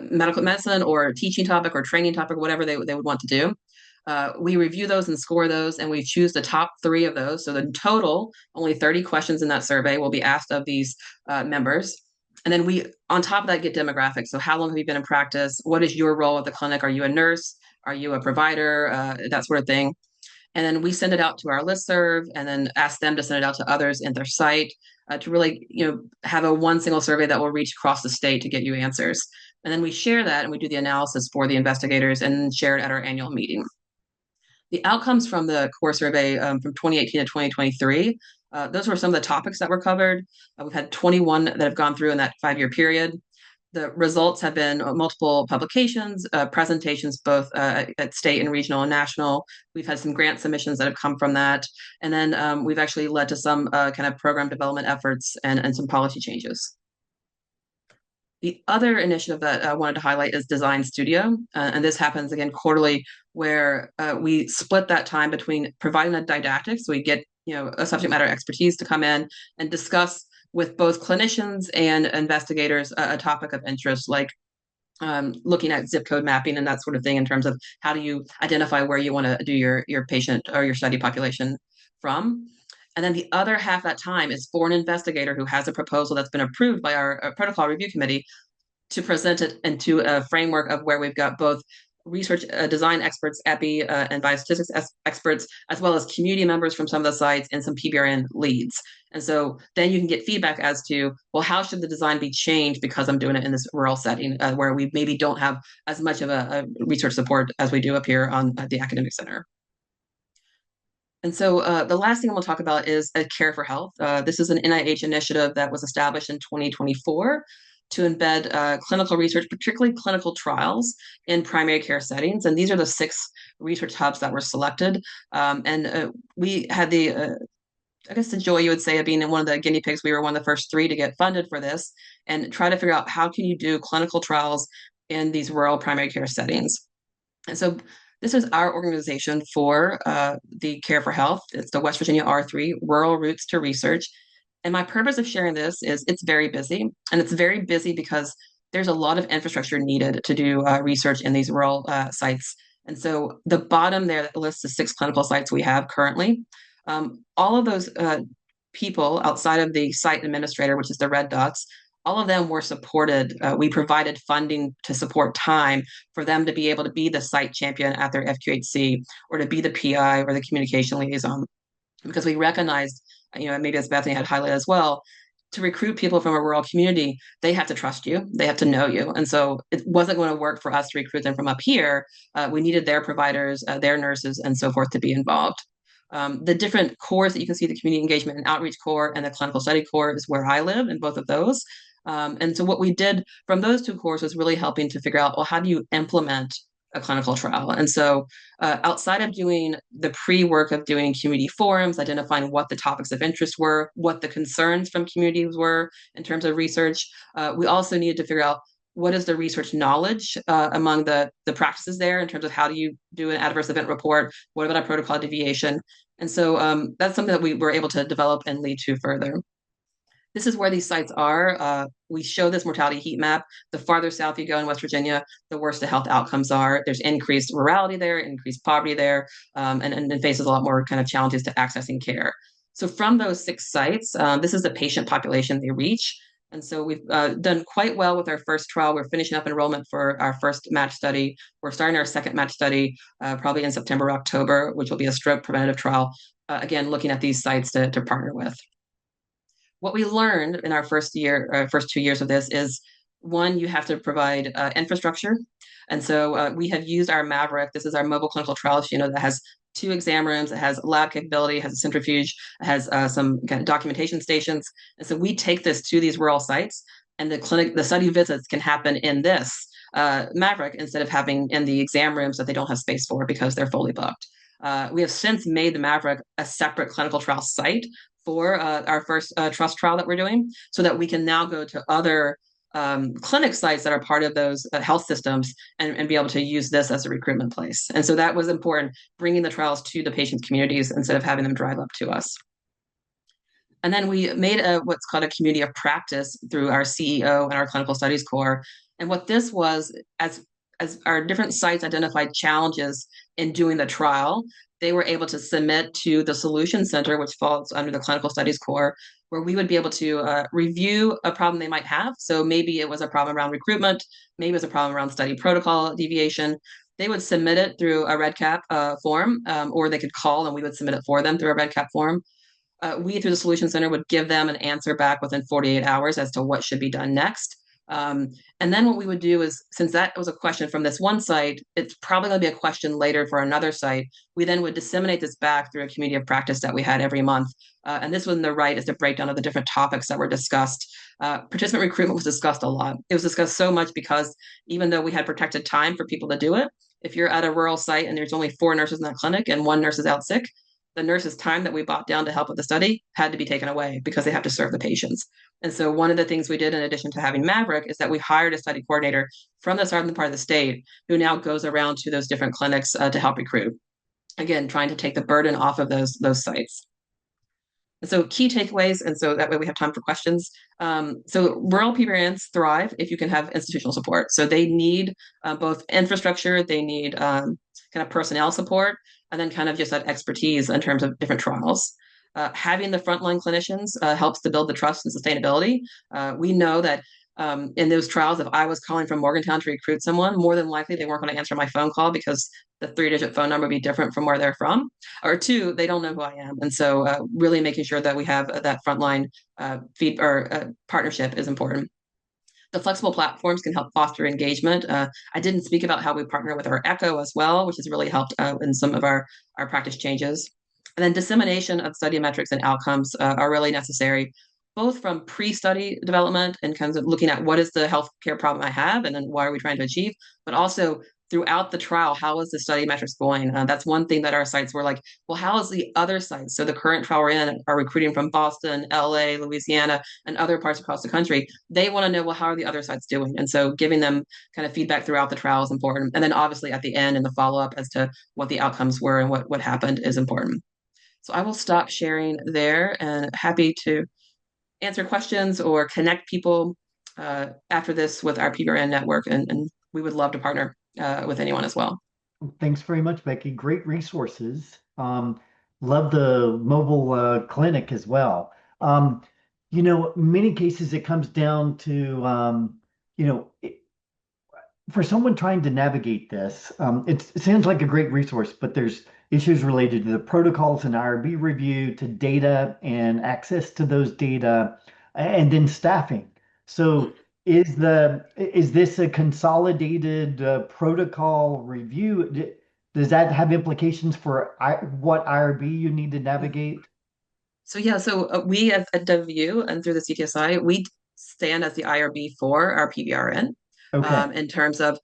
medical medicine or teaching topic or training topic, whatever they would want to do. We review those and score those, and we choose the top 3 of those. So in total, only 30 questions in that survey will be asked of these members. And then we, on top of that, get demographics. So how long have you been in practice? What is your role at the clinic? Are you a nurse? Are you a provider? That sort of thing. And then we send it out to our listserv and then ask them to send it out to others in their site to really, have a one single survey that will reach across the state to get you answers. And then we share that and we do the analysis for the investigators and share it at our annual meeting. The outcomes from the core survey from 2018 to 2023, those were some of the topics that were covered. We've had 21 that have gone through in that 5-year period. The results have been multiple publications, presentations, both at state and regional and national. We've had some grant submissions that have come from that. And then we've actually led to some kind of program development efforts and some policy changes. The other initiative that I wanted to highlight is Design Studio. And this happens again quarterly, where we split that time between providing the didactics. So we get a subject matter expertise to come in and discuss with both clinicians and investigators a topic of interest, like looking at zip code mapping and that sort of thing in terms of how do you identify where you want to do your patient or your study population from. And then the other half of that time is for an investigator who has a proposal that's been approved by our protocol review committee to present it into a framework of where we've got both research design experts, epi and biostatistics experts, as well as community members from some of the sites and some PBRN leads. And so then you can get feedback as to, well, how should the design be changed because I'm doing it in this rural setting where we maybe don't have as much of a research support as we do up here at the academic center. And so the last thing I'm going to talk about is Care for Health. This is an NIH initiative that was established in 2024 to embed clinical research, particularly clinical trials, in primary care settings. And these are the 6 research hubs that were selected. We had the joy, you would say, of being one of the guinea pigs. We were one of the first 3 to get funded for this and try to figure out how can you do clinical trials in these rural primary care settings. And so this is our organization for the Care for Health. It's the West Virginia R3, Rural Roots to Research. And my purpose of sharing this is it's very busy. And it's very busy because there's a lot of infrastructure needed to do research in these rural sites. And so the bottom there lists the 6 clinical sites we have currently. All of those people outside of the site administrator, which is the red dots, all of them were supported. We provided funding to support time for them to be able to be the site champion at their FQHC or to be the PI or the communication liaison, because we recognized, maybe as Bethany had highlighted as well, to recruit people from a rural community, they have to trust you, they have to know you. And so it wasn't going to work for us to recruit them from up here. We needed their providers, their nurses, and so forth to be involved. The different cores that you can see, the community engagement and outreach core and the clinical study core, is where I live in both of those. And so what we did from those 2 cores was really helping to figure out, well, how do you implement a clinical trial? And so outside of doing the pre-work of doing community forums, identifying what the topics of interest were, what the concerns from communities were in terms of research, we also needed to figure out what is the research knowledge among the practices there in terms of how do you do an adverse event report? What about a protocol deviation? And so that's something that we were able to develop and lead to further. This is where these sites are. We show this mortality heat map. The farther south you go in West Virginia, the worse the health outcomes are. There's increased rurality there, increased poverty there, and faces a lot more kind of challenges to accessing care. So from those 6 sites, this is the patient population they reach. And so we've done quite well with our first trial. We're finishing up enrollment for our first match study. We're starting our second match study probably in September, October, which will be a stroke preventative trial, again, looking at these sites to partner with. What we learned in our first 2 years of this is, one, you have to provide infrastructure. And so we have used our Maverick. This is our mobile clinical trials unit that has 2 exam rooms. It has lab capability, has a centrifuge, it has some kind of documentation stations. And so we take this to these rural sites, and the study visits can happen in this Maverick instead of having in the exam rooms that they don't have space for because they're fully booked. We have since made the Maverick a separate clinical trial site for our first trust trial that we're doing, so that we can now go to other clinic sites that are part of those health systems and be able to use this as a recruitment place. And so that was important, bringing the trials to the patients' communities instead of having them drive up to us. And then we made what's called a community of practice through our CEO and our clinical studies core. And what this was, as our different sites identified challenges in doing the trial, they were able to submit to the Solution Center, which falls under the clinical studies core, where we would be able to review a problem they might have. So maybe it was a problem around recruitment, maybe it was a problem around study protocol deviation. They would submit it through a REDCap form, or they could call and we would submit it for them through a REDCap form. We, through the Solution Center, would give them an answer back within 48 hours as to what should be done next. And then what we would do is, since that was a question from this one site, it's probably going to be a question later for another site. We then would disseminate this back through a community of practice that we had every month. And this one on the right is the breakdown of the different topics that were discussed. Participant recruitment was discussed a lot. It was discussed so much because even though we had protected time for people to do it, if you're at a rural site and there's only 4 nurses in that clinic and 1 nurse is out sick, the nurse's time that we bought down to help with the study had to be taken away because they have to serve the patients. And so one of the things we did in addition to having Maverick is that we hired a study coordinator from the southern part of the state who now goes around to those different clinics to help recruit. Again, trying to take the burden off of those sites. And so key takeaways, and so that way we have time for questions. So rural PBRNs thrive if you can have institutional support. So they need both infrastructure, they need kind of personnel support, and then kind of just that expertise in terms of different trials. Having the frontline clinicians helps to build the trust and sustainability. We know that in those trials, if I was calling from Morgantown to recruit someone, more than likely they weren't going to answer my phone call because the 3-digit phone number would be different from where they're from, or 2, they don't know who I am. And so really making sure that we have that frontline feed or partnership is important. The flexible platforms can help foster engagement. I didn't speak about how we partner with our ECHO as well, which has really helped in some of our practice changes. And then dissemination of study metrics and outcomes are really necessary, both from pre-study development and kind of looking at what is the healthcare problem I have and then what are we trying to achieve, but also throughout the trial, how is the study metrics going? That's one thing that our sites were like, well, how is the other sites? So the current trial we're in are recruiting from Boston, LA, Louisiana, and other parts across the country. They want to know, well, how are the other sites doing? And so giving them kind of feedback throughout the trial is important. And then obviously at the end in the follow-up as to what the outcomes were and what happened is important. So I will stop sharing there and happy to answer questions or connect people after this with our PBRN network. And we would love to partner with anyone as well. Thanks very much, Becky. Great resources. Love the mobile clinic as well. Many cases it comes down to, for someone trying to navigate this, it sounds like a great resource, but there's issues related to the protocols and IRB review, to data and access to those data, and then staffing. So is this a consolidated protocol review? Does that have implications for what IRB you need to navigate? So yeah, we at WVU and through the CTSI, we stand as the IRB for our PBRN. Okay. In terms of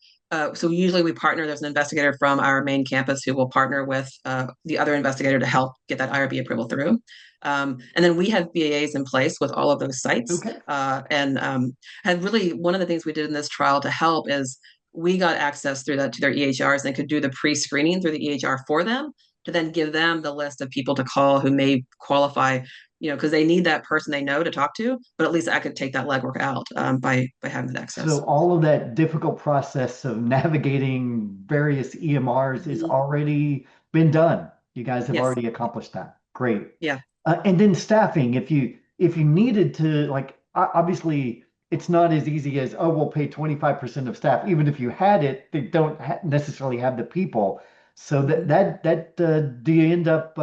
so usually we partner, there's an investigator from our main campus who will partner with the other investigator to help get that IRB approval through. And then we have BAAs in place with all of those sites. Okay. And really one of the things we did in this trial to help is we got access through that to their EHRs and could do the pre-screening through the EHR for them to then give them the list of people to call who may qualify, because they need that person they know to talk to, but at least I could take that legwork out by having that access. So all of that difficult process of navigating various EMRs is already been done. You guys have already accomplished that. Great. Yeah. And then staffing, if you needed to, obviously it's not as easy as, oh, we'll pay 25% of staff. Even if you had it, they don't necessarily have the people. So do you end up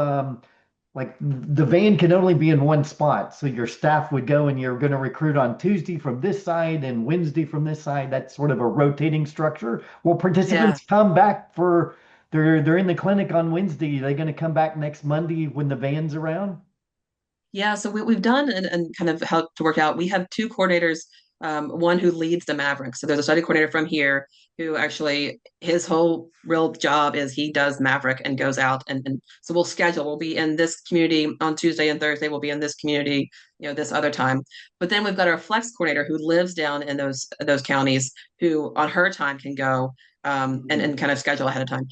like the van can only be in one spot. So your staff would go and you're going to recruit on Tuesday from this side and Wednesday from this side. That's sort of a rotating structure. Will participants come back they're in the clinic on Wednesday. Are they going to come back next Monday when the van's around? Yeah, so what we've done and kind of helped to work out, we have 2 coordinators, one who leads the Maverick. So there's a study coordinator from here who actually, his whole real job is he does Maverick and goes out. And so we'll be in this community on Tuesday and Thursday, we'll be in this community, this other time. But then we've got our flex coordinator who lives down in those counties who on her time can go and kind of schedule ahead of time.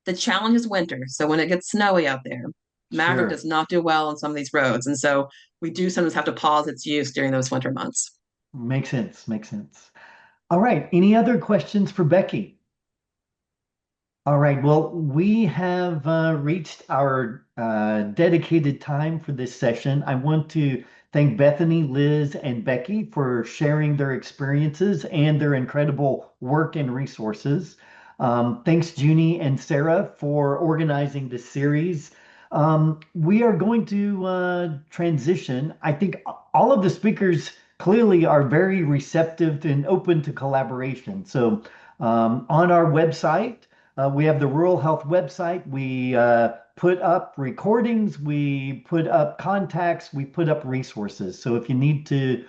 The challenge is winter. So when it gets snowy out there, Maverick does not do well on some of these roads. And so we do sometimes have to pause its use during those winter months. Makes sense. All right. Any other questions for Becky? All right. Well, we have reached our dedicated time for this session. I want to thank Bethany, Liz, and Becky for sharing their experiences and their incredible work and resources. Thanks, Junie and Sarah, for organizing this series. We are going to transition. I think all of the speakers clearly are very receptive and open to collaboration. So on our website, we have the Rural Health website. We put up recordings, we put up contacts, we put up resources. So if you need to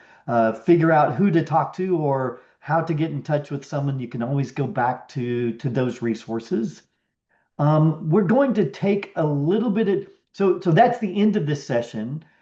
figure out who to talk to or how to get in touch with someone, you can always go back to those resources. We're going to take a little bit of, so that's the end of this session.